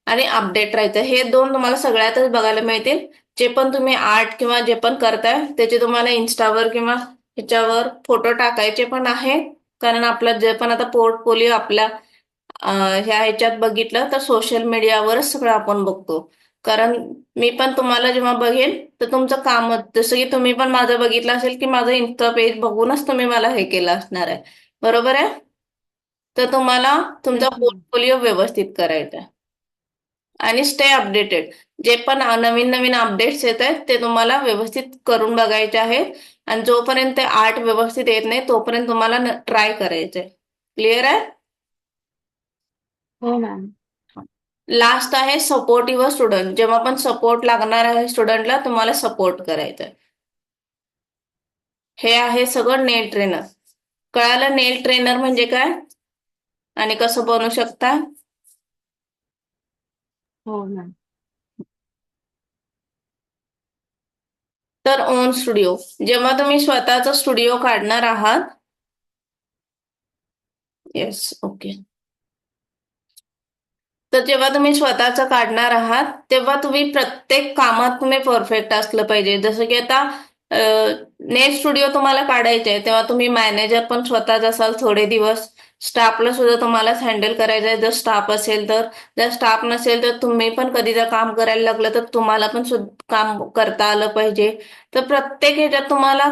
आणि अपडेट राहायचं. हे दोन तुम्हाला सगळ्यातच बघायला मिळतील. जे पण तुम्ही आर्ट किंवा जे पण करताय त्याचे तुम्हाला इन्स्टावर किंवा ह्याच्यावर फोटो टाकायचे पण आहे, कारण आपलं जे पण आता पोर्टफोलिओ आपल्या ह्या ह्याच्यात बघितलं तर सोशल मीडियावरच सगळं आपण बघतो. कारण मी पण तुम्हाला जेव्हा बघेन तर तुमचं काम, जसं की तुम्ही पण माझं बघितलं असेल की माझं इन्स्टा पेज बघूनच तुम्ही मला हे केलं असणार आहे. बरोबर आहे? तर तुम्हाला तुमचा येस मॅम. पोर्टफोलिओ व्यवस्थित करायचा आहे आणि स्टे अपडेटेड. जे पण नवीन नवीन अपडेट्स येत आहेत ते तुम्हाला व्यवस्थित करून बघायचे आहेत, आणि जोपर्यंत आर्ट व्यवस्थित येत नाही तोपर्यंत तुम्हाला ट्राय करायचंय. क्लिअर आहे? हो मॅम. लास्ट आहे सपोर्ट युअर स्टुडंट. जेव्हा पण सपोर्ट लागणार आहे स्टुडंटला, तुम्हाला सपोर्ट करायचं आहे. हे आहे सगळं नेल ट्रेनर. कळालं नेल ट्रेनर म्हणजे काय आणि कसं बनवू शकता? हो मॅम. तर ओन स्टुडिओ. जेव्हा तुम्ही स्वतःचा स्टुडिओ काढणार आहात, येस ओके, तर जेव्हा तुम्ही स्वतःचं काढणार आहात तेव्हा तुम्ही प्रत्येक कामात तुम्ही परफेक्ट असलं पाहिजे. जसं की आता नेल स्टुडिओ तुम्हाला काढायचे आहे तेव्हा तुम्ही मॅनेजर पण स्वतःच असाल थोडे दिवस. स्टाफला सुद्धा तुम्हालाच हँडल करायचं आहे जर स्टाफ असेल तर. जर स्टाफ नसेल तर तुम्ही पण कधी जर काम करायला लागलं तर तुम्हाला पण काम करता आलं पाहिजे. तर प्रत्येक ह्याच्यात तुम्हाला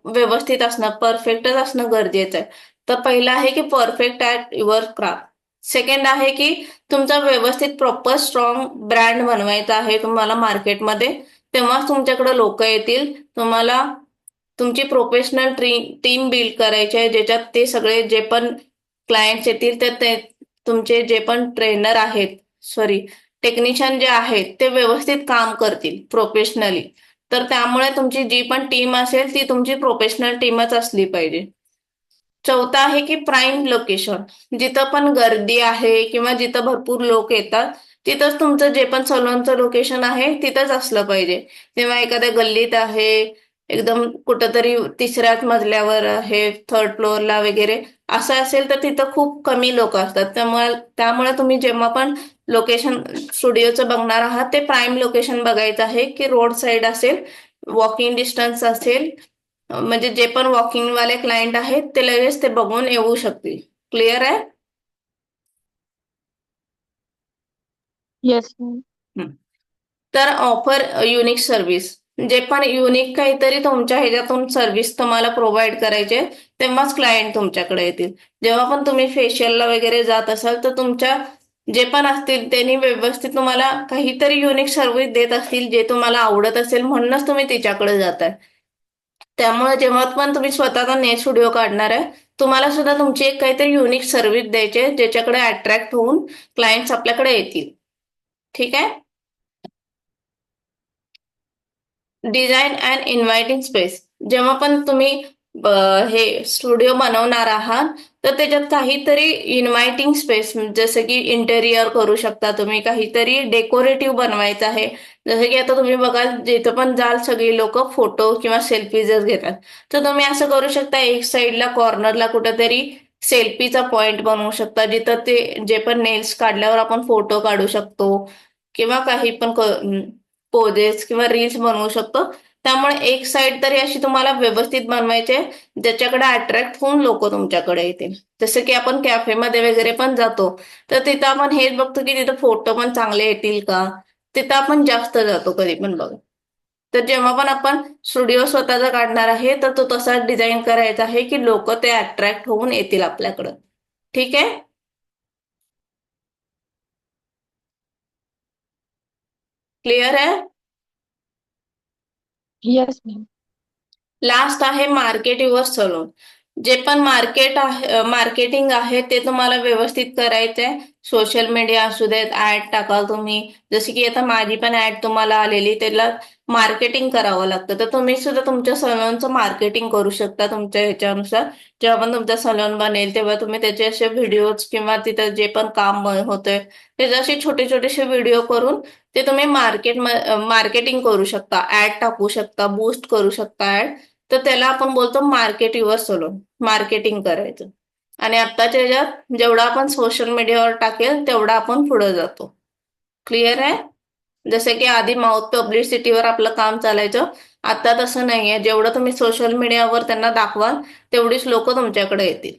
व्यवस्थित असणं, परफेक्टच असणं गरजेचं आहे. तर पहिलं आहे की perfect at your craft. Second आहे की तुमचा व्यवस्थित प्रॉपर स्ट्रॉंग ब्रँड बनवायचा आहे तुम्हाला मार्केटमध्ये. तेव्हाच तुमच्याकडे लोक येतील. तुम्हाला तुमची प्रोफेशनल टीम बिल्ड करायची आहे, ज्याच्यात ते सगळे जे पण क्लायंट्स येतील तर ते तुमचे जे पण ट्रेनर आहेत, सॉरी टेक्निशियन जे आहेत ते व्यवस्थित काम करतील प्रोफेशनली. तर त्यामुळे तुमची जी पण टीम असेल ती तुमची प्रोफेशनल टीमच असली पाहिजे. चौथा आहे की प्राईम लोकेशन. जिथं पण गर्दी आहे किंवा जिथं भरपूर लोक येतात तिथंच तुमचं जे पण सलूनचं लोकेशन आहे तिथंच असलं पाहिजे. तेव्हा एखाद्या गल्लीत आहे, एकदम कुठंतरी तिसऱ्याच मजल्यावर आहे, थर्ड फ्लोअरला वगैरे असं असेल तर तिथं खूप कमी लोक असतात. त्यामुळे तुम्ही जेव्हा पण लोकेशन स्टुडिओचं बघणार आहात ते प्राईम लोकेशन बघायचं आहे की रोड साईड असेल, वॉकिंग डिस्टन्स असेल, म्हणजे जे पण वॉकिंग वाले क्लायंट आहेत ते लगेच ते बघून येऊ शकतील. क्लिअर आहे? Yes ma'am. हं. तर ऑफर युनिक सर्व्हिस. जे पण युनिक काहीतरी तुमच्या ह्याच्यातून सर्व्हिस तुम्हाला प्रोव्हाइड करायचे तेव्हाच क्लायंट तुमच्याकडे येतील. जेव्हा पण तुम्ही फेशियलला वगैरे जात असाल तर तुमच्या जे पण असतील त्यांनी व्यवस्थित तुम्हाला काहीतरी युनिक सर्व्हिस देत असतील जे तुम्हाला आवडत असेल म्हणूनच तुम्ही तिच्याकडे जाताय. त्यामुळे जेव्हा पण तुम्ही स्वतःचा नेट स्टुडिओ काढणार आहे तुम्हाला सुद्धा तुमची एक काहीतरी युनिक सर्व्हिस द्यायची आहे ज्याच्याकडे अट्रॅक्ट होऊन क्लायंट्स आपल्याकडे येतील. ठीक आहे? Design and inviting space. जेव्हा पण तुम्ही हे स्टुडिओ बनवणार आहात तर त्याच्यात काहीतरी इन्व्हायटिंग स्पेस, जसं की इंटेरियर करू शकता तुम्ही, काहीतरी डेकोरेटिव्ह बनवायचं आहे. जसं की आता तुम्ही बघाल जिथं पण जाल सगळी लोक फोटो किंवा सेल्फीजच घेतात, तर तुम्ही असं करू शकता एक साईडला कॉर्नरला कुठंतरी सेल्फीचा पॉइंट बनवू शकता जिथं ते जे पण नेल्स काढल्यावर आपण फोटो काढू शकतो किंवा काही पण पोजेस किंवा रील्स बनवू शकतो. त्यामुळे एक साईड तरी अशी तुम्हाला व्यवस्थित बनवायचे ज्याच्याकडे अट्रॅक्ट होऊन लोक तुमच्याकडे येतील. जसं की आपण कॅफेमध्ये वगैरे पण जातो तर तिथं आपण हेच बघतो की तिथं फोटो पण चांगले येतील का, तिथं आपण जास्त जातो कधी पण बघा. तर जेव्हा पण आपण स्टुडिओ स्वतःचा काढणार आहे तर तो तसाच डिझाईन करायचा आहे की लोक ते अट्रॅक्ट होऊन येतील आपल्याकडं. ठीक आहे? क्लिअर आहे? Yes ma'am. लास्ट आहे मार्केट युअर सलून. जे पण मार्केटिंग आहे ते तुम्हाला व्यवस्थित करायचंय. सोशल मीडिया असू देत, ऍड टाकाल तुम्ही. जशी की आता माझी पण ऍड तुम्हाला आलेली, त्याला मार्केटिंग करावं लागतं. तर तुम्ही सुद्धा तुमच्या सलूनचं मार्केटिंग करू शकता तुमच्या ह्याच्यानुसार. जेव्हा पण तुमचा सलून बनेल तेव्हा तुम्ही त्याचे असे व्हिडिओज किंवा तिथं जे पण काम होतंय त्याचे असे छोटे छोटेसे व्हिडिओ करून ते तुम्ही मार्केटिंग करू शकता, ऍड टाकू शकता, बूस्ट करू शकता ऍड. तर त्याला आपण बोलतो मार्केट युअर सलून, मार्केटिंग करायचं. आणि आत्ताच्या ह्याच्यात जेवढा आपण सोशल मीडियावर टाकेल तेवढा आपण पुढे जातो. क्लिअर आहे? जसं की आधी माउथ पब्लिसिटीवर आपलं काम चालायचं, आता तसं नाहीये. जेवढं तुम्ही सोशल मीडियावर त्यांना दाखवाल तेवढीच लोक तुमच्याकडे येतील.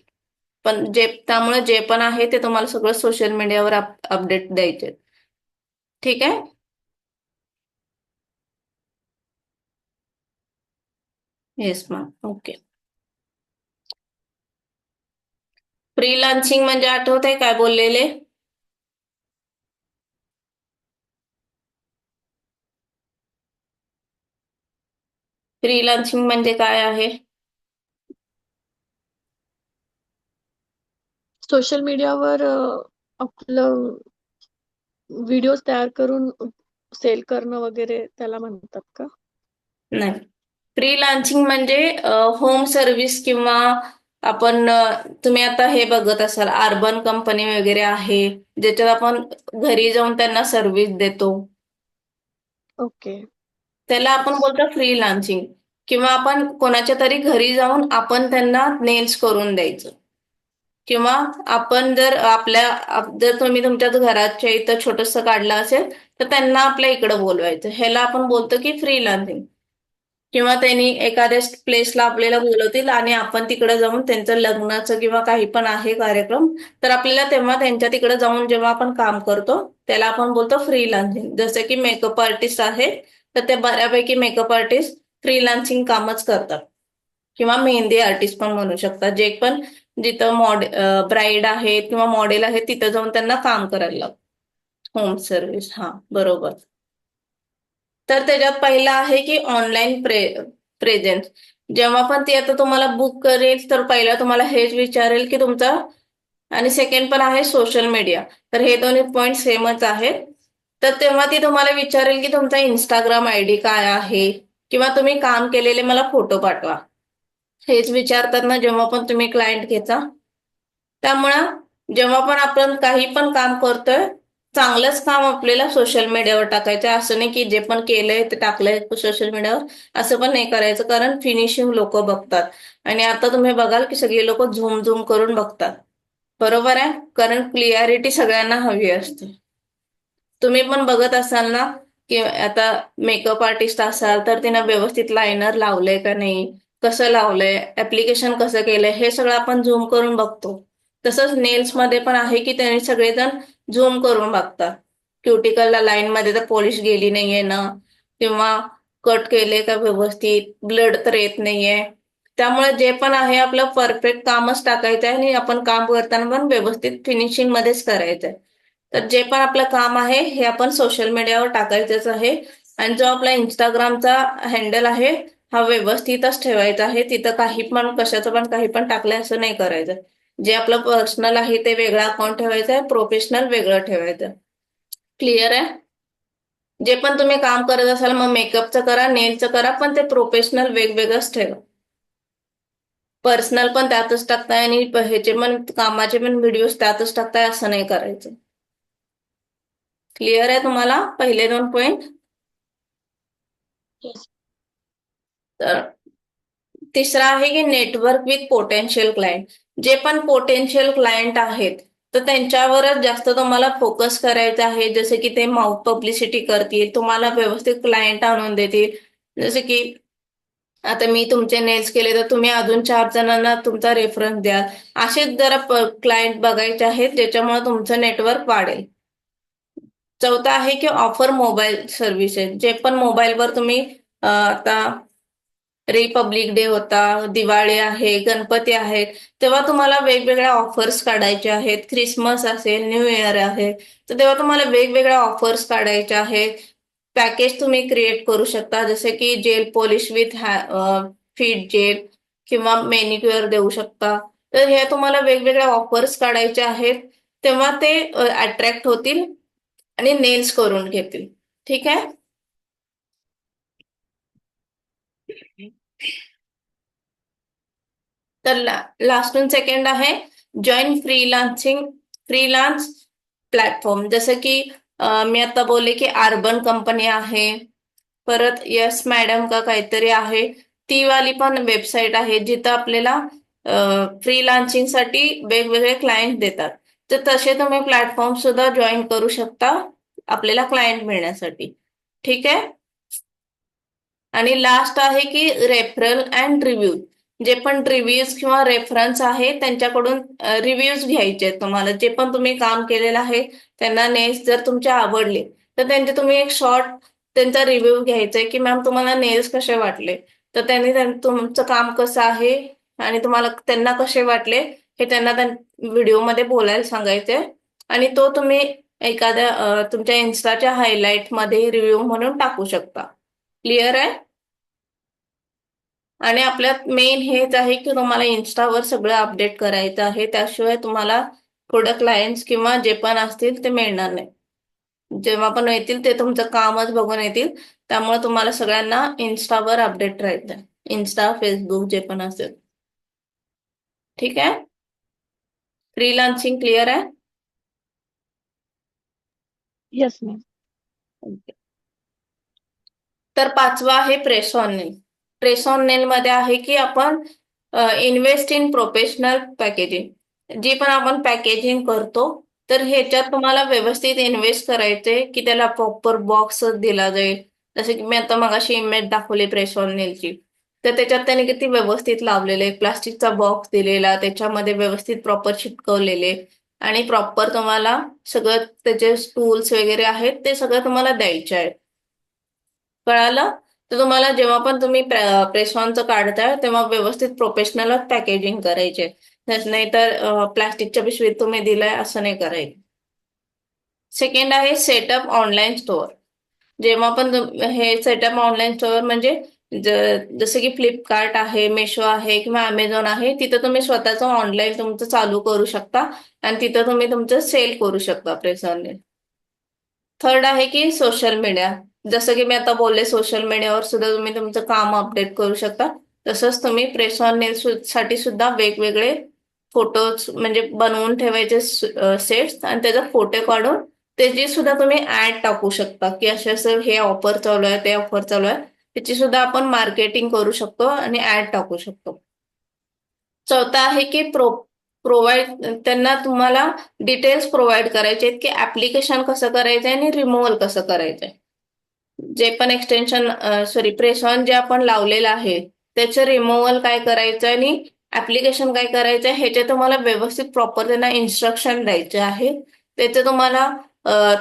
पण त्यामुळे जे पण आहे ते तुम्हाला सगळं सोशल मीडियावर अपडेट द्यायचे. ठीक आहे? Yes ma'am. ओके. फ्रीलान्सिंग म्हणजे आठवतंय काय बोललेले? फ्रीलान्सिंग म्हणजे काय आहे? सोशल मीडियावर आपलं व्हिडिओज तयार करून सेल करणं वगैरे त्याला म्हणतात का? नाही. फ्रीलान्सिंग म्हणजे होम सर्व्हिस किंवा आपण तुम्ही आता हे बघत असाल अर्बन कंपनी वगैरे आहे ज्याच्यात आपण घरी जाऊन त्यांना सर्व्हिस देतो, ओके. त्याला आपण बोलतो फ्रीलान्सिंग. किंवा आपण कोणाच्या तरी घरी जाऊन आपण त्यांना नेल्स करून द्यायचं. किंवा आपण जर तुम्ही तुमच्या घराच्या इथं छोटंसं काढलं असेल तर त्यांना आपल्या इकडं बोलवायचं, ह्याला आपण बोलतो की फ्रीलान्सिंग. किंवा त्यांनी एखाद्या प्लेसला आपल्याला बोलवतील आणि आपण तिकडे जाऊन त्यांचं लग्नाचं किंवा काही पण आहे कार्यक्रम तर आपल्याला तेव्हा त्यांच्या तिकडे जाऊन जेव्हा आपण काम करतो त्याला आपण बोलतो फ्रीलान्सिंग. जसं की मेकअप आर्टिस्ट आहे तर ते बऱ्यापैकी मेकअप आर्टिस्ट फ्रीलान्सिंग कामच करतात. किंवा मेहंदी आर्टिस्ट पण म्हणू शकतात, जे पण जिथं ब्राईड आहेत किंवा मॉडेल आहेत तिथं जाऊन त्यांना काम करायला लागतं. Home service. हा, बरोबर. तर त्याच्यात पहिला आहे की ऑनलाईन प्रेझेन्स. जेव्हा पण ती आता तुम्हाला बुक करेल तर पहिला तुम्हाला हेच विचारेल की तुमचा, आणि सेकंड पण आहे सोशल मीडिया. तर हे दोन्ही पॉईंट सेमच आहेत. तर तेव्हा ती तुम्हाला विचारेल की तुमचा इंस्टाग्राम आयडी काय आहे किंवा तुम्ही काम केलेले मला फोटो पाठवा. हेच विचारतात ना जेव्हा पण तुम्ही क्लायंट घेता. त्यामुळं जेव्हा पण आपण काही पण काम करतोय, चांगलंच काम आपल्याला सोशल मीडियावर टाकायचं आहे. असं नाही की जे पण केलंय ते टाकलंय सोशल मीडियावर, असं पण नाही करायचं. कारण फिनिशिंग लोक बघतात आणि आता तुम्ही बघाल की सगळे लोक झूम झूम करून बघतात. बरोबर आहे, कारण क्लिअरिटी सगळ्यांना हवी असते. तुम्ही पण बघत असाल ना की आता मेकअप आर्टिस्ट असाल तर तिनं व्यवस्थित लायनर लावलंय का नाही, कसं लावलंय, ऍप्लिकेशन कसं केलंय, हे सगळं आपण झूम करून बघतो. तसंच नेल्स मध्ये पण आहे की त्यांनी सगळेजण झूम करून बघतात. क्युटिकलला लाईन मध्ये तर पॉलिश गेली नाहीये ना, किंवा कट केले का व्यवस्थित, ब्लड तर येत नाहीये. त्यामुळे जे पण आहे आपलं परफेक्ट कामच टाकायचं आहे आणि आपण काम करताना पण व्यवस्थित फिनिशिंग मध्येच करायचंय. तर जे पण आपलं काम आहे हे आपण सोशल मीडियावर टाकायचंच आहे. आणि जो आपला इंस्टाग्रामचा हँडल आहे हा व्यवस्थितच ठेवायचा आहे. तिथं काही पण कशाचं पण काही पण टाकलंय असं नाही करायचं. जे आपलं पर्सनल आहे ते वेगळं अकाउंट ठेवायचं आहे, प्रोफेशनल वेगळं ठेवायचं. क्लिअर आहे? जे पण तुम्ही काम करत असाल, मग मेकअपचं करा, नेलचं करा, पण ते प्रोफेशनल वेगवेगळंच ठेवा. पर्सनल पण त्यातच टाकताय आणि ह्याचे पण कामाचे पण व्हिडिओज त्यातच टाकताय असं नाही करायचं. क्लिअर आहे तुम्हाला पहिले 2 पॉइंट? Yes. तर तिसरा आहे की नेटवर्क विथ पोटेन्शियल क्लायंट. जे पण पोटेन्शियल क्लायंट आहेत तर त्यांच्यावरच जास्त तुम्हाला फोकस करायचा आहे. जसे की ते माउथ पब्लिसिटी करतील, तुम्हाला व्यवस्थित क्लायंट आणून देतील. जसे की आता मी तुमचे नेल्स केले तर तुम्ही अजून 4 जणांना तुमचा रेफरन्स द्याल. असेच जरा क्लायंट बघायचे आहेत ज्याच्यामुळे तुमचं नेटवर्क वाढेल. चौथा आहे की ऑफर मोबाईल सर्व्हिसेस. जे पण मोबाईलवर तुम्ही आता रिपब्लिक डे होता, दिवाळी आहे, गणपती आहेत, तेव्हा तुम्हाला वेगवेगळ्या ऑफर्स काढायच्या आहेत. क्रिसमस असेल, न्यू इयर आहे, तर तेव्हा तुम्हाला वेगवेगळ्या ऑफर्स काढायच्या आहेत. पॅकेज तुम्ही क्रिएट करू शकता, जसे की gel polish with feet gel किंवा मेनिक्युअर देऊ शकता. तर हे तुम्हाला वेगवेगळ्या ऑफर्स काढायच्या आहेत, तेव्हा ते अट्रॅक्ट होतील आणि नेल्स करून घेतील. ठीक आहे? तर लास्ट अँड सेकंड आहे जॉईन फ्रीलान्स प्लॅटफॉर्म. जसं की मी आता बोलले की अर्बन कंपनी आहे, परत यस मॅडम का काहीतरी आहे, ती वाली पण वेबसाईट आहे जिथं आपल्याला फ्रीलान्सिंगसाठी वेगवेगळे क्लायंट देतात. तर तसे तुम्ही प्लॅटफॉर्म सुद्धा जॉईन करू शकता आपल्याला क्लायंट मिळण्यासाठी. ठीक आहे? आणि लास्ट आहे की रेफरल अँड रिव्ह्यू. जे पण रिव्ह्यूज किंवा रेफरन्स आहे त्यांच्याकडून रिव्ह्यूज घ्यायचे आहेत तुम्हाला. जे पण तुम्ही काम केलेलं आहे त्यांना नेल्स जर तुमचे आवडले तर त्यांचे तुम्ही एक शॉर्ट त्यांचा रिव्ह्यू घ्यायचा आहे की मॅम तुम्हाला नेल्स कसे वाटले, तर त्यांनी तुमचं काम कसं आहे आणि तुम्हाला त्यांना कसे वाटले हे त्यांना व्हिडिओमध्ये बोलायला सांगायचंय. आणि तो तुम्ही एखाद्या तुमच्या इन्स्टाच्या हायलाइट मध्ये रिव्ह्यू म्हणून टाकू शकता. क्लिअर आहे? आणि आपल्यात मेन हेच आहे की तुम्हाला इन्स्टावर सगळं अपडेट करायचं आहे. त्याशिवाय तुम्हाला पुढे क्लायंट्स किंवा जे पण असतील ते मिळणार नाही. जेव्हा पण येतील ते तुमचं कामच बघून येतील. त्यामुळे तुम्हाला सगळ्यांना इन्स्टावर अपडेट राहायचं. इन्स्टा, फेसबुक जे पण असेल. ठीक आहे? फ्रीलान्सिंग क्लिअर आहे? Yes ma'am. तर पाचवा आहे press on nail. Press on nail मध्ये आहे की आपण इन्व्हेस्ट इन प्रोफेशनल पॅकेजिंग. जी पण आपण पॅकेजिंग करतो तर ह्याच्यात तुम्हाला व्यवस्थित इन्व्हेस्ट करायचे की त्याला प्रॉपर बॉक्स दिला जाईल. जसे की मी आता मगाशी इमेज दाखवली प्रेस ऑन नेलची, तर त्याच्यात त्याने किती व्यवस्थित लावलेले, प्लास्टिकचा बॉक्स दिलेला, त्याच्यामध्ये व्यवस्थित प्रॉपर चिटकवलेले आणि प्रॉपर तुम्हाला सगळं त्याचे टूल्स वगैरे आहेत ते सगळं तुम्हाला द्यायचे आहेत. कळालं? तर तुम्हाला जेव्हा पण तुम्ही प्रेस ऑनचं काढताय तेव्हा व्यवस्थित प्रोफेशनलच पॅकेजिंग करायचे. नाहीतर प्लास्टिकच्या पिशवीत तुम्ही दिलंय असं नाही करायचं. सेकंड आहे सेटअप ऑनलाईन स्टोअर. जेव्हा पण हे सेटअप ऑनलाईन स्टोअर म्हणजे जसं की फ्लिपकार्ट आहे, मेशो आहे किंवा अमेझॉन आहे, तिथं तुम्ही स्वतःचं ऑनलाईन तुमचं चालू करू शकता आणि तिथं तुम्ही तुमचं सेल करू शकता प्रेस ऑनलाईन. थर्ड आहे की सोशल मीडिया. जसं की मी आता बोलले सोशल मीडियावर सुद्धा तुम्ही तुमचं काम अपडेट करू शकता. तसंच तुम्ही प्रेस ऑन नेल साठी सुद्धा वेगवेगळे फोटोज म्हणजे बनवून ठेवायचे सेट्स आणि त्याचा फोटो काढून त्याची सुद्धा तुम्ही ऍड टाकू शकता की असे असं हे ऑफर चालू आहे ते ऑफर चालू आहे त्याची सुद्धा आपण मार्केटिंग करू शकतो आणि ऍड टाकू शकतो. चौथा आहे की प्रोव्हाइड त्यांना तुम्हाला डिटेल्स प्रोव्हाइड करायचे आहेत की ऍप्लिकेशन कसं करायचंय आणि रिमूव्हल कसं करायचंय. जे पण एक्सटेन्शन प्रेस ऑन जे आपण लावलेलं आहे त्याचं रिमूव्हल काय करायचं आणि ऍप्लिकेशन काय करायचं ह्याचे तुम्हाला व्यवस्थित प्रॉपर त्यांना इन्स्ट्रक्शन द्यायचे आहे. त्याचे तुम्हाला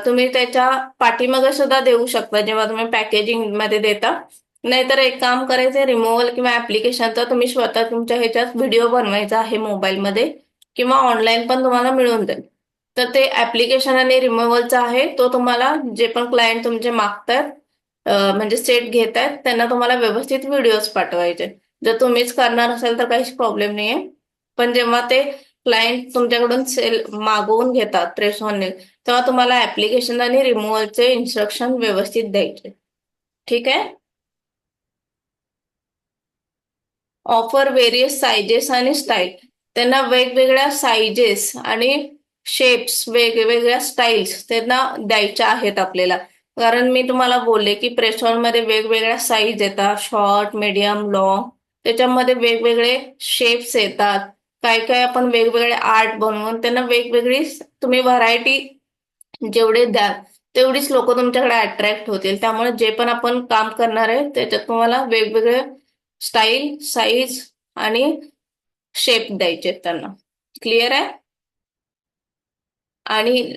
तुम्ही त्याच्या पाठीमागे सुद्धा देऊ शकता जेव्हा तुम्ही पॅकेजिंग मध्ये देता. नाहीतर एक काम करायचं रिमूव्हल किंवा ऍप्लिकेशनचा तुम्ही स्वतः तुमच्या ह्याच्यात व्हिडिओ बनवायचा आहे मोबाईलमध्ये किंवा ऑनलाईन पण तुम्हाला मिळून जाईल. तर ते ऍप्लिकेशन आणि रिमूव्हलचा आहे तो तुम्हाला जे पण क्लायंट तुमचे मागतात म्हणजे सेट घेत आहेत त्यांना तुम्हाला व्यवस्थित व्हिडिओज पाठवायचे. जर तुम्हीच करणार असेल तर काहीच प्रॉब्लेम नाहीये. पण जेव्हा ते क्लायंट तुमच्याकडून सेल मागवून घेतात प्रेस ऑन नेल तेव्हा तुम्हाला ऍप्लिकेशन आणि रिमूव्हलचे इन्स्ट्रक्शन व्यवस्थित द्यायचे. ठीक आहे. ऑफर व्हेरियस सायझेस आणि स्टाईल त्यांना वेगवेगळ्या सायझेस आणि शेप्स वेगवेगळ्या स्टाईल्स त्यांना द्यायच्या आहेत आपल्याला. कारण मी तुम्हाला बोलले की प्रेस ऑन मध्ये वेगवेगळ्या साईज येतात शॉर्ट मीडियम लॉंग त्याच्यामध्ये वेगवेगळे शेप्स येतात. काय काय आपण वेगवेगळे आर्ट बनवून त्यांना वेगवेगळी तुम्ही व्हरायटी जेवढे द्याल तेवढीच लोक तुमच्याकडे अट्रॅक्ट होतील. त्यामुळे जे पण आपण काम करणार आहे त्याच्यात तुम्हाला वेगवेगळे स्टाईल साईज आणि शेप द्यायचे त्यांना. क्लिअर आहे. आणि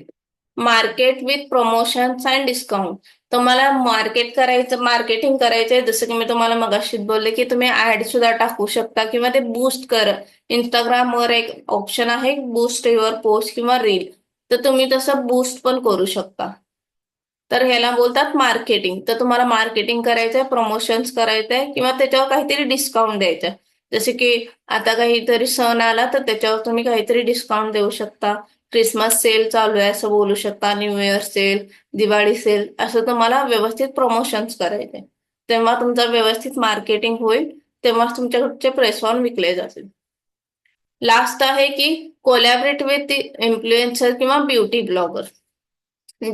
market with promotions and discount तुम्हाला मार्केटिंग करायचंय जसं की मी तुम्हाला मगाशीच बोलले की तुम्ही ऍड सुद्धा टाकू शकता किंवा ते बूस्ट कर. इंस्टाग्रामवर एक ऑप्शन आहे बूस्ट युअर पोस्ट किंवा रील तर तुम्ही तसं बूस्ट पण करू शकता. तर ह्याला बोलतात मार्केटिंग. तर तुम्हाला मार्केटिंग करायचंय प्रमोशन्स करायचंय किंवा त्याच्यावर काहीतरी डिस्काउंट द्यायचं जसे की आता काहीतरी सण आला तर त्याच्यावर तुम्ही काहीतरी डिस्काउंट देऊ शकता. क्रिसमस सेल चालू आहे असं बोलू शकता new year sale Diwali sale असं तुम्हाला व्यवस्थित प्रमोशन्स करायचे. तेव्हा तुमचं व्यवस्थित मार्केटिंग होईल तेव्हा तुमच्याकडचे प्रेस ऑन विकले जातील. लास्ट आहे की कोलॅबरेट विथ इन्फ्लुएन्सर किंवा ब्युटी ब्लॉगर.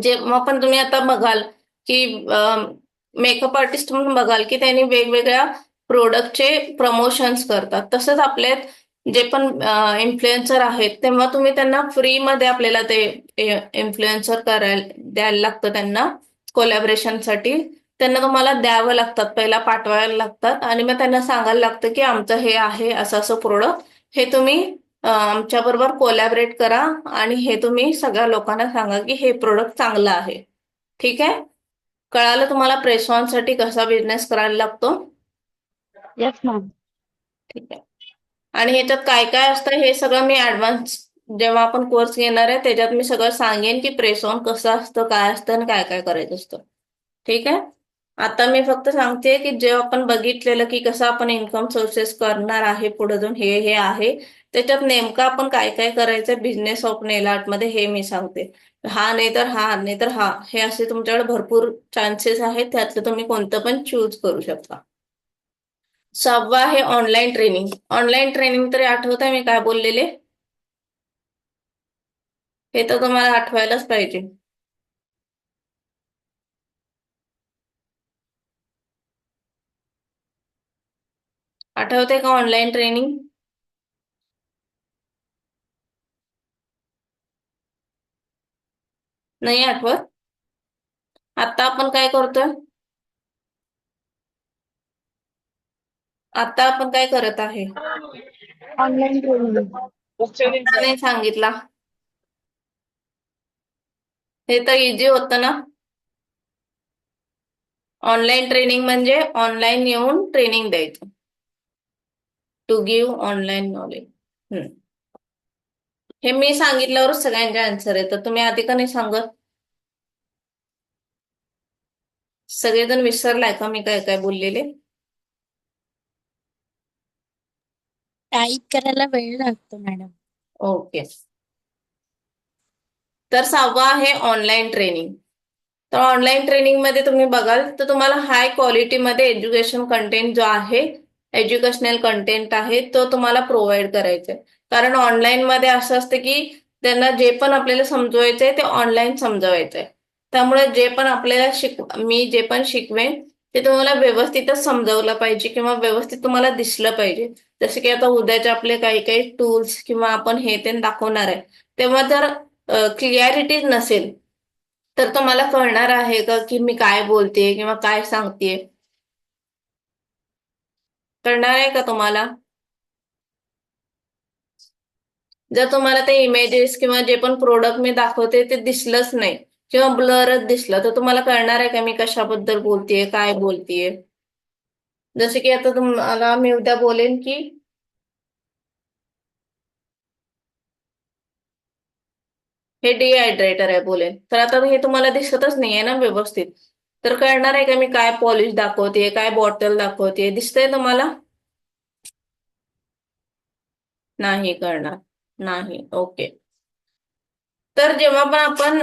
जेव्हा पण तुम्ही आता बघाल की मेकअप आर्टिस्ट म्हणून बघाल की त्यांनी वेगवेगळ्या प्रोडक्टचे प्रमोशन्स करतात. तसंच आपले जे पण इन्फ्लुएन्सर आहेत तेव्हा तुम्ही त्यांना फ्रीमध्ये आपल्याला ते इन्फ्लुएन्सर करायला द्यायला लागतं त्यांना कोलॅबरेशनसाठी. त्यांना तुम्हाला द्यावं लागतात पहिला पाठवायला लागतात आणि मग त्यांना सांगायला लागतं की आमचं हे आहे असं असं प्रोडक्ट हे तुम्ही आमच्या बरोबर कोलॅबरेट करा आणि हे तुम्ही सगळ्या लोकांना सांगा की हे प्रोडक्ट चांगलं आहे. ठीक आहे. कळालं तुम्हाला प्रेस ऑन साठी कसा बिझनेस करायला लागतो. Yes ma'am. ठीक आहे. आणि ह्याच्यात काय काय असतं हे सगळं मी ऍडव्हान्स जेव्हा आपण कोर्स घेणार आहे त्याच्यात मी सगळं सांगेन की प्रेस ऑन कसं असतं काय असतं आणि काय काय करायचं असतं. ठीक आहे. आता मी फक्त सांगते की जे आपण बघितलेलं की कसं आपण इन्कम सोर्सेस करणार आहे पुढे जाऊन हे हे आहे त्याच्यात नेमकं आपण काय काय करायचं बिझनेस ऑफ नेल आर्ट मध्ये हे मी सांगते. हा नाही तर हा नाही तर हा हे असे तुमच्याकडे भरपूर चान्सेस आहेत त्यातलं तुम्ही कोणतं पण चूज करू शकता. 6वा आहे ऑनलाईन ट्रेनिंग. ऑनलाईन ट्रेनिंग तरी आठवत आहे मी काय बोललेले हे तर तुम्हाला आठवायलाच पाहिजे. आठवते का ऑनलाईन ट्रेनिंग. नाही आठवत. आता आपण काय करतोय आता आपण काय करत आहे ऑनलाईन ट्रेनिंग. आता नाही सांगितला. हे तर इझी होतं ना. ऑनलाईन ट्रेनिंग म्हणजे ऑनलाईन येऊन ट्रेनिंग द्यायचं. To give online knowledge. हे मी सांगितल्यावरच सगळ्यांचे आन्सर आहे तर तुम्ही आधी का नाही सांगत. सगळेजण विसरलाय का मी काय काय बोललेले. टाईप करायला वेळ लागतो मॅडम. ओके. तर 6वा आहे ऑनलाईन ट्रेनिंग. तर ऑनलाईन ट्रेनिंग मध्ये तुम्ही बघाल तर तुम्हाला हाय क्वालिटीमध्ये एज्युकेशन कंटेंट जो आहे एज्युकेशनल कंटेंट आहे तो तुम्हाला प्रोव्हाइड करायचा आहे. कारण ऑनलाईन मध्ये असं असतं की त्यांना जे पण आपल्याला समजवायचंय ते ऑनलाईन समजवायचंय. त्यामुळे जे पण आपल्याला मी जे पण शिकवेन ते तुम्हाला व्यवस्थितच समजवलं पाहिजे किंवा व्यवस्थित तुम्हाला दिसलं पाहिजे. जसे की आता उद्याचे आपले काही काही टूल्स किंवा आपण हे ते दाखवणार आहे, तेव्हा जर क्लिअरिटी नसेल तर तुम्हाला कळणार आहे का की मी काय बोलतेय किंवा काय सांगतेय? कळणार आहे का तुम्हाला? जर तुम्हाला ते इमेजेस किंवा जे पण प्रोडक्ट मी दाखवते ते दिसलंच नाही किंवा ब्लरच दिसलं तर तुम्हाला कळणार आहे का मी कशाबद्दल बोलतेय, काय बोलतेय? जसे की आता तुम्हाला मी उद्या बोलेन की हे डिहायड्रेटर आहे बोलेन, तर आता हे तुम्हाला दिसतच नाहीये ना व्यवस्थित. तर कळणार आहे का मी काय पॉलिश दाखवते, काय बॉटल दाखवते? दिसतंय तुम्हाला? नाही कळणार. नाही. ओके. तर जेव्हा पण आपण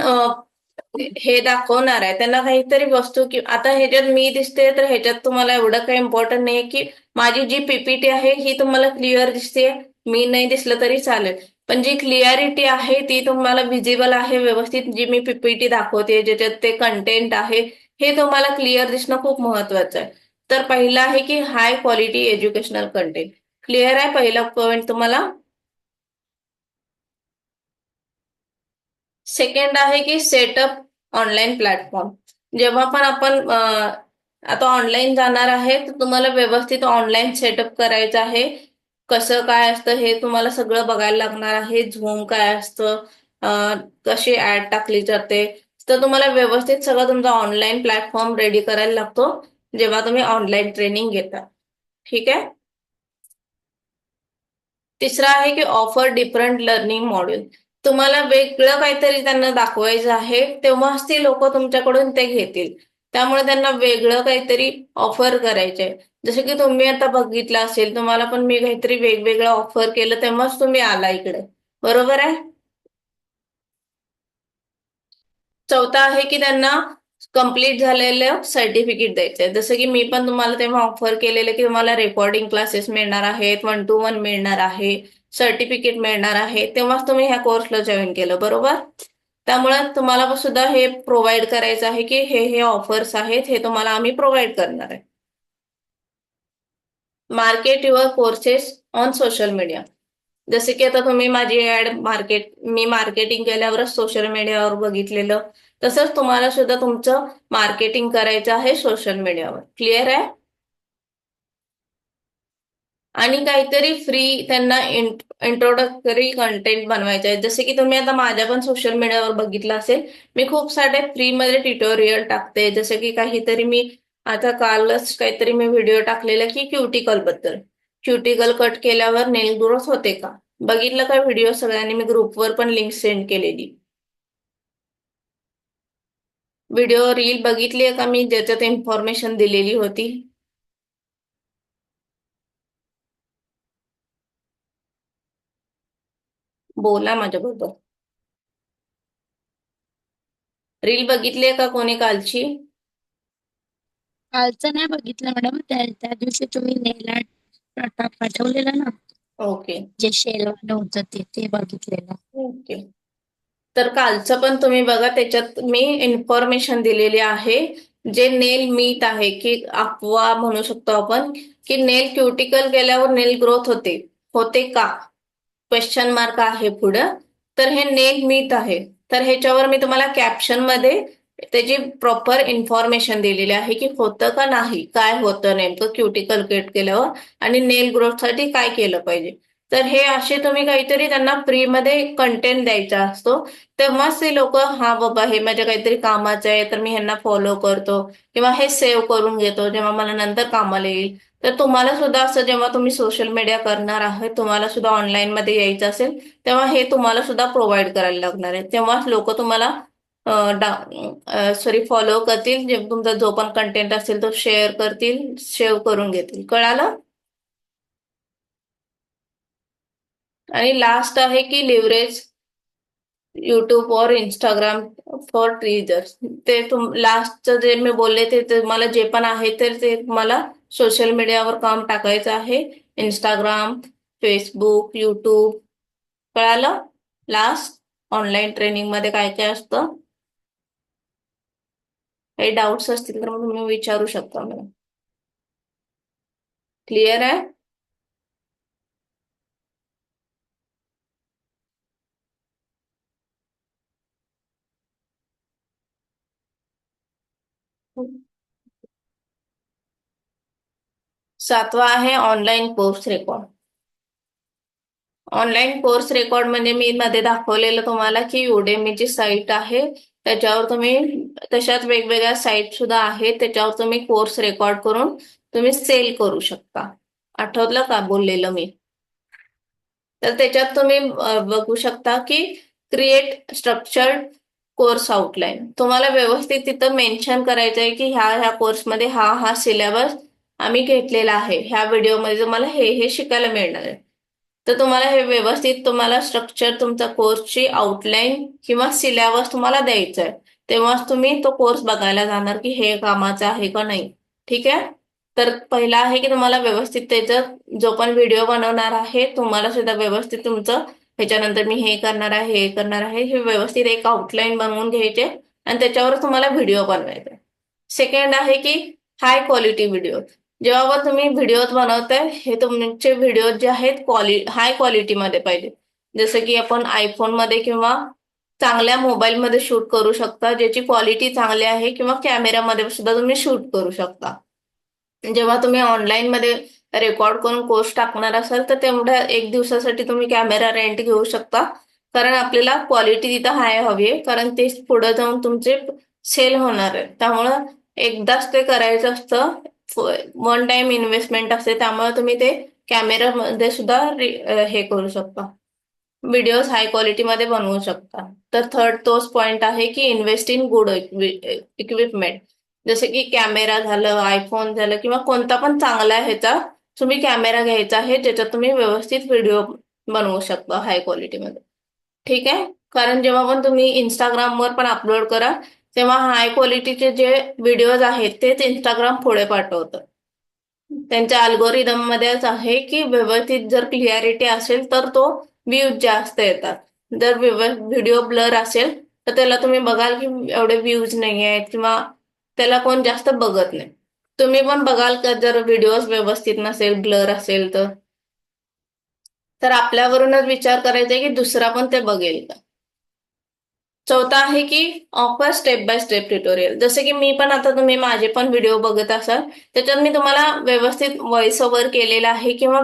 हे दाखवणार आहे त्यांना काहीतरी वस्तू की आता ह्याच्यात मी दिसते तर ह्याच्यात तुम्हाला एवढं काही इम्पॉर्टंट नाहीये की माझी जी पीपीटी आहे ही तुम्हाला क्लिअर दिसते, मी नाही दिसलं तरी चालेल. पण जी क्लिअरिटी आहे ती तुम्हाला व्हिजिबल आहे व्यवस्थित, जी मी पीपीटी दाखवते ज्याच्यात ते कंटेंट आहे हे तुम्हाला क्लिअर दिसणं खूप महत्वाचं आहे. तर पहिलं आहे की high quality educational content. Clear आहे पहिला पॉईंट तुम्हाला? सेकंड आहे की सेटअप ऑनलाईन प्लॅटफॉर्म. जेव्हा पण आपण आता ऑनलाईन जाणार आहे तर तुम्हाला व्यवस्थित ऑनलाईन सेटअप करायचं आहे. कसं काय असतं हे तुम्हाला सगळं बघायला लागणार आहे. झूम काय असतं, कशी ऍड टाकली जाते, तर तुम्हाला व्यवस्थित सगळं तुमचा ऑनलाईन प्लॅटफॉर्म रेडी करायला लागतो जेव्हा तुम्ही ऑनलाईन ट्रेनिंग घेता. ठीक आहे. तिसरा आहे की ऑफर डिफरंट लर्निंग मॉड्यूल. तुम्हाला वेगळं काहीतरी त्यांना दाखवायचं आहे तेव्हाच ती लोक तुमच्याकडून ते घेतील. त्यामुळे त्यांना वेगळं काहीतरी ऑफर करायचंय. जसं की तुम्ही आता बघितलं असेल, तुम्हाला पण मी काहीतरी वेगवेगळं ऑफर केलं तेव्हाच तुम्ही आला इकडे. बरोबर आहे? चौथा आहे की त्यांना कंप्लीट झालेलं सर्टिफिकेट द्यायचंय. जसं की मी पण तुम्हाला तेव्हा ऑफर केलेलं की तुम्हाला रेकॉर्डिंग क्लासेस मिळणार आहेत, 1-to-1 मिळणार आहे, सर्टिफिकेट मिळणार आहे, तेव्हाच तुम्ही ह्या कोर्सला जॉईन केलं. बरोबर? त्यामुळे तुम्हाला सुद्धा हे प्रोव्हाइड करायचं आहे की हे हे ऑफर्स आहेत, हे तुम्हाला आम्ही प्रोव्हाइड करणार आहे. Market your courses on social media. जसे की आता तुम्ही माझी मी मार्केटिंग केल्यावरच सोशल मीडियावर बघितलेलं, तसंच तुम्हाला सुद्धा तुमचं मार्केटिंग करायचं आहे सोशल मीडियावर. क्लिअर आहे? आणि काहीतरी फ्री त्यांना इंट्रोडक्टरी कंटेंट बनवायचं आहे. जसे की तुम्ही आता माझ्या पण सोशल मीडियावर बघितलं असेल, मी खूप सारे फ्रीमध्ये ट्युटोरियल टाकते. जसे की काहीतरी मी आता कालच काहीतरी मी व्हिडिओ टाकलेला की क्युटिकल बद्दल. क्युटिकल कट केल्यावर नेल ग्रोथ होते का? बघितलं का व्हिडिओ सगळ्यांनी? मी ग्रुपवर पण लिंक सेंड केलेली. व्हिडिओ रील बघितली आहे का मी ज्याच्यात इन्फॉर्मेशन दिलेली होती? बोला माझ्याबरोबर. रील बघितली आहे का कोणी कालची? कालचं नाही बघितलं मॅडम, त्या त्या दिवशी तुम्ही नेल आर्ट पाठवलेलं ना, ओके. जे शेलवानं होतं ते बघितलेलं. ओके. तर कालचं पण तुम्ही बघा, त्याच्यात मी इन्फॉर्मेशन दिलेली आहे. जे नेल मीट आहे की अफवा म्हणू शकतो आपण, की नेल क्युटिकल केल्यावर नेल ग्रोथ होते का? क्वेश्चन मार्क आहे पुढं. तर हे नेल मीट आहे. तर ह्याच्यावर मी तुम्हाला कॅप्शन मध्ये त्याची प्रॉपर इन्फॉर्मेशन दिलेली आहे की होतं का नाही, काय होतं नेमकं क्युटिकल कट केल्यावर आणि नेल ग्रोथसाठी काय केलं पाहिजे. तर हे असे तुम्ही काहीतरी त्यांना फ्रीमध्ये कंटेंट द्यायचा असतो, तेव्हाच ते लोक हा बाबा हे माझ्या काहीतरी कामाचं आहे तर मी ह्यांना फॉलो करतो किंवा हे सेव्ह करून घेतो जेव्हा मला नंतर कामाला येईल. तर तुम्हाला सुद्धा असं जेव्हा तुम्ही सोशल मीडिया करणार आहात, तुम्हाला सुद्धा ऑनलाईन मध्ये यायचं असेल तेव्हा हे तुम्हाला सुद्धा प्रोव्हाइड करायला लागणार आहे. तेव्हाच लोक तुम्हाला फॉलो करतील, जे तुमचा जो पण कंटेंट असेल तो शेअर करतील, सेव्ह करून घेतील. कळालं? आणि लास्ट आहे की लिव्हरेज युट्यूब और इंस्टाग्राम फॉर टीजर्स. ते लास्टचं जे मी बोलले ते तुम्हाला जे पण आहे ते तुम्हाला सोशल मीडियावर काम टाकायचं आहे. Instagram, Facebook, YouTube. कळालं? लास्ट ऑनलाईन ट्रेनिंग मध्ये काय काय असतं. काही डाऊट्स असतील तर मग तुम्ही विचारू शकता मला. क्लिअर आहे? सातवा आहे online course record. Online course record म्हणजे मी मध्ये दाखवलेलं तुम्हाला की युडेमीची साईट आहे, त्याच्यावर तुम्ही तशाच वेगवेगळ्या साईट सुद्धा आहेत, त्याच्यावर तुम्ही कोर्स रेकॉर्ड करून तुम्ही सेल करू शकता. आठवलं का बोललेलं मी? तर त्याच्यात तुम्ही बघू शकता की क्रिएट स्ट्रक्चर्ड कोर्स आउटलाईन. तुम्हाला व्यवस्थित तिथं मेन्शन करायचं आहे की ह्या कोर्समध्ये हा सिलेबस आम्ही घेतलेला आहे, ह्या व्हिडिओमध्ये तुम्हाला हे शिकायला मिळणार आहे. तर तुम्हाला हे व्यवस्थित तुम्हाला स्ट्रक्चर तुमचा कोर्सची आउटलाईन किंवा सिलेबस तुम्हाला द्यायचं आहे, तेव्हाच तुम्ही तो कोर्स बघायला जाणार की हे कामाचं आहे का नाही. ठीक आहे? तर पहिला आहे की तुम्हाला व्यवस्थित त्याचं जो पण व्हिडिओ बनवणार आहे तुम्हाला सुद्धा व्यवस्थित तुमचं ह्याच्यानंतर मी हे करणार आहे, हे करणार आहे, हे व्यवस्थित एक आउटलाईन बनवून घ्यायचे आणि त्याच्यावर तुम्हाला व्हिडिओ बनवायचे. सेकंड आहे की हाय क्वालिटी व्हिडिओ. जेव्हा पण तुम्ही व्हिडिओ बनवताय हे तुमचे व्हिडिओ जे आहेत हाय क्वालिटीमध्ये पाहिजे. जसं की आपण आयफोन मध्ये किंवा चांगल्या मोबाईलमध्ये शूट करू शकता, ज्याची क्वालिटी चांगली आहे, किंवा कॅमेरामध्ये सुद्धा तुम्ही शूट करू शकता. जेव्हा तुम्ही ऑनलाईन मध्ये रेकॉर्ड करून कोर्स टाकणार असाल तर तेवढ्या एक दिवसासाठी तुम्ही कॅमेरा रेंट घेऊ शकता, कारण आपल्याला क्वालिटी तिथं हाय हवी आहे, कारण ते पुढे जाऊन तुमचे सेल होणार आहे. त्यामुळं एकदाच ते करायचं असतं, वन टाइम इन्व्हेस्टमेंट असते, त्यामुळे तुम्ही ते कॅमेरामध्ये सुद्धा हे करू शकता, व्हिडिओज हाय क्वालिटीमध्ये बनवू शकता. तर थर्ड तोच पॉइंट आहे की इन्व्हेस्ट इन गुड इक्विपमेंट. जसे की कॅमेरा झालं, आयफोन झालं, किंवा कोणता पण चांगला ह्याचा तुम्ही कॅमेरा घ्यायचा आहे ज्याच्यात तुम्ही व्यवस्थित व्हिडिओ बनवू शकता हाय क्वालिटीमध्ये. ठीक आहे? कारण जेव्हा पण तुम्ही इंस्टाग्रामवर पण अपलोड करा तेव्हा हाय क्वालिटीचे जे व्हिडिओज आहेत तेच इंस्टाग्राम पुढे पाठवतं. त्यांच्या अल्गोरिदम मध्येच आहे की व्यवस्थित जर क्लिअरिटी असेल तर तो व्ह्यूज जास्त येतात. जर व्हिडिओ ब्लर असेल तर त्याला तुम्ही बघाल की एवढे व्ह्यूज नाही आहेत किंवा त्याला कोण जास्त बघत नाही. तुम्ही पण बघाल का जर व्हिडिओ व्यवस्थित नसेल, ब्लर असेल तर आपल्यावरूनच विचार करायचा की दुसरा पण ते बघेल का. चौथा आहे की offer step by step tutorial. जसे की मी पण आता तुम्ही माझे पण व्हिडिओ बघत असाल त्याच्यात मी तुम्हाला व्यवस्थित व्हॉइस ओव्हर केलेला आहे, किंवा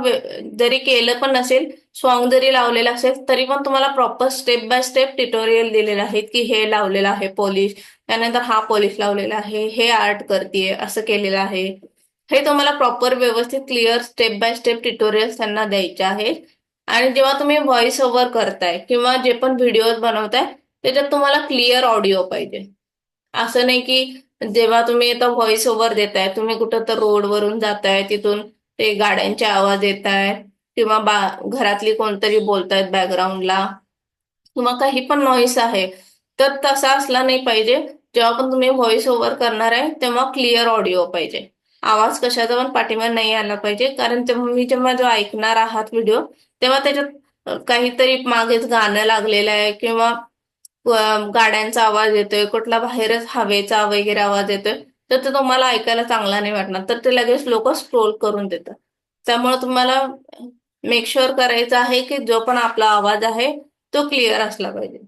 जरी केलं पण नसेल, सॉन्ग जरी लावलेलं असेल तरी पण तुम्हाला proper step by step tutorial दिलेले आहेत की हे लावलेलं आहे पॉलिश, त्यानंतर हा पॉलिश लावलेला आहे, हे आर्ट करतेय, असं केलेलं आहे. हे तुम्हाला प्रॉपर व्यवस्थित clear step by step tutorial त्यांना द्यायचे आहे. आणि जेव्हा तुम्ही व्हॉइस ओव्हर करताय किंवा जे पण व्हिडिओ बनवताय त्याच्यात तुम्हाला क्लिअर ऑडिओ पाहिजे. असं नाही की जेव्हा तुम्ही आता व्हॉइस ओव्हर देताय, तुम्ही कुठं तर रोडवरून जाताय, तिथून ते गाड्यांचे आवाज येत आहे किंवा घरातली कोणतरी बोलतायत बॅकग्राऊंडला किंवा काही पण नॉईस आहे, तर तसा असला नाही पाहिजे. जेव्हा पण तुम्ही व्हॉइस ओव्हर करणार आहे तेव्हा क्लिअर ऑडिओ पाहिजे. आवाज कशाचा पण पाठीमागे नाही आला पाहिजे, कारण जेव्हा जो ऐकणार आहात व्हिडिओ तेव्हा त्याच्यात काहीतरी मागेच गाणं लागलेलं आहे किंवा गाड्यांचा आवाज येतोय, कुठला बाहेरच हवेचा वगैरे आवाज येतोय, तर ते तुम्हाला ऐकायला चांगला नाही वाटणार, तर ते लगेच लोक स्क्रोल करून देतात. त्यामुळे तुम्हाला मेक शुअर करायचं आहे की जो पण आपला आवाज आहे तो क्लिअर असला पाहिजे.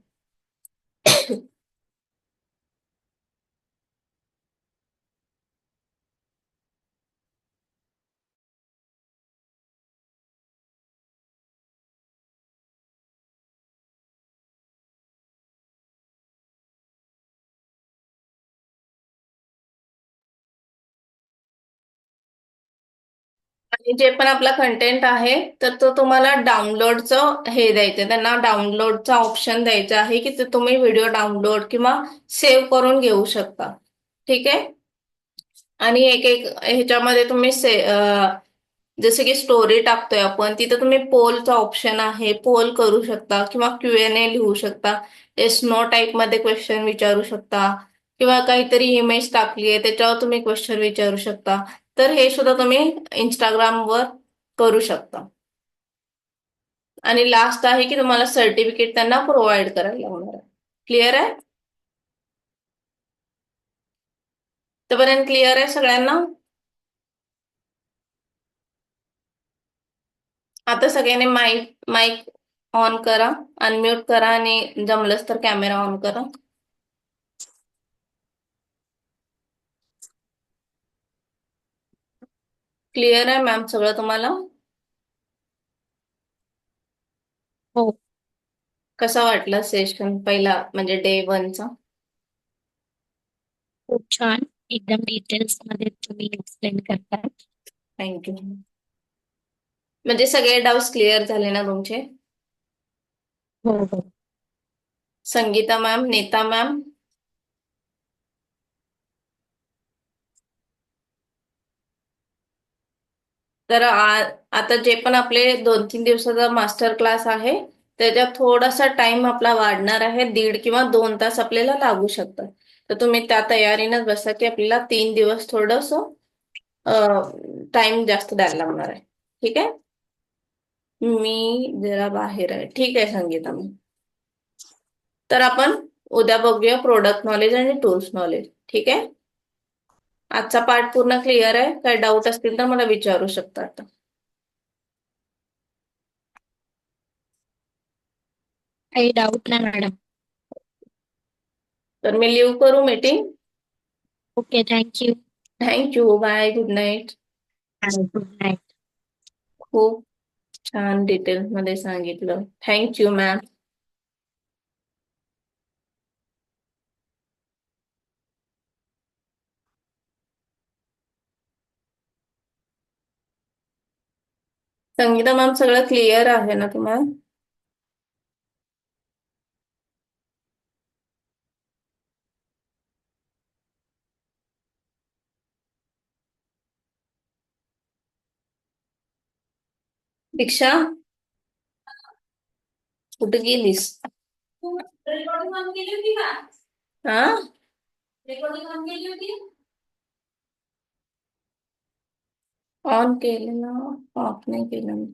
आणि जे पण आपला कंटेंट आहे तर तो तुम्हाला डाउनलोडचं हे द्यायचं, त्यांना डाउनलोडचा ऑप्शन द्यायचा आहे की ते तुम्ही व्हिडिओ डाउनलोड किंवा सेव्ह करून घेऊ शकता. ठीक आहे? आणि एक एक ह्याच्यामध्ये तुम्ही जसे की स्टोरी टाकतोय आपण तिथं तुम्ही पोलचा ऑप्शन आहे, पोल करू शकता किंवा Q&A लिहू शकता, येस नो टाईप मध्ये क्वेश्चन विचारू शकता, किंवा काहीतरी इमेज टाकली आहे त्याच्यावर तुम्ही क्वेश्चन विचारू शकता. तर हे सुद्धा तुम्ही इंस्टाग्रामवर करू शकता. आणि लास्ट आहे की तुम्हाला सर्टिफिकेट त्यांना प्रोव्हाइड करायला लागणार आहे. क्लिअर आहे? तोपर्यंत क्लिअर आहे सगळ्यांना? आता सगळ्यांनी माईक माईक ऑन करा, अनम्यूट करा आणि जमलंच तर कॅमेरा ऑन करा. क्लिअर आहे मॅम सगळं तुम्हाला? हो. कसा वाटला सेशन पहिला म्हणजे डे 1चा? खूप छान. एकदम डिटेल्स मध्ये तुम्ही एक्सप्लेन करताय. थँक्यू. म्हणजे सगळे डाऊट्स क्लिअर झाले ना तुमचे? हो हो. संगीता मॅम, नीता मॅम, तर आता जे पण आपले 2-3 दिवसाचा मास्टर क्लास आहे त्याच्यात थोडासा टाइम आपला वाढणार आहे. 1.5 किंवा 2 तास आपल्याला लागू शकतात. तर तुम्ही त्या तयारीनंच बसा की आपल्याला 3 दिवस थोडस टाइम जास्त द्यायला लागणार आहे. ठीक आहे? मी जरा बाहेर आहे. ठीक आहे संगीता मॅम. तर आपण उद्या बघूया प्रोडक्ट नॉलेज आणि टूल्स नॉलेज. ठीक आहे? आजचा पार्ट पूर्ण क्लिअर आहे? काही डाऊट असतील तर मला विचारू शकता आता. काही डाऊट नाही मॅडम. तर मी लिव्ह करू meeting? Okay, thank you. Thank you. Bye. Good night. Good night. खूप छान डिटेल्स मध्ये सांगितलं. Thank you ma'am. संगीता मॅम सगळं क्लिअर आहे ना तुम्हाला? दीक्षा कुठे गेलीस? रेकॉर्डिंग ऑन केली होती का? हा, रेकॉर्डिंग ऑन केली होती? ऑन केलं ना, ऑफ नाही केलं.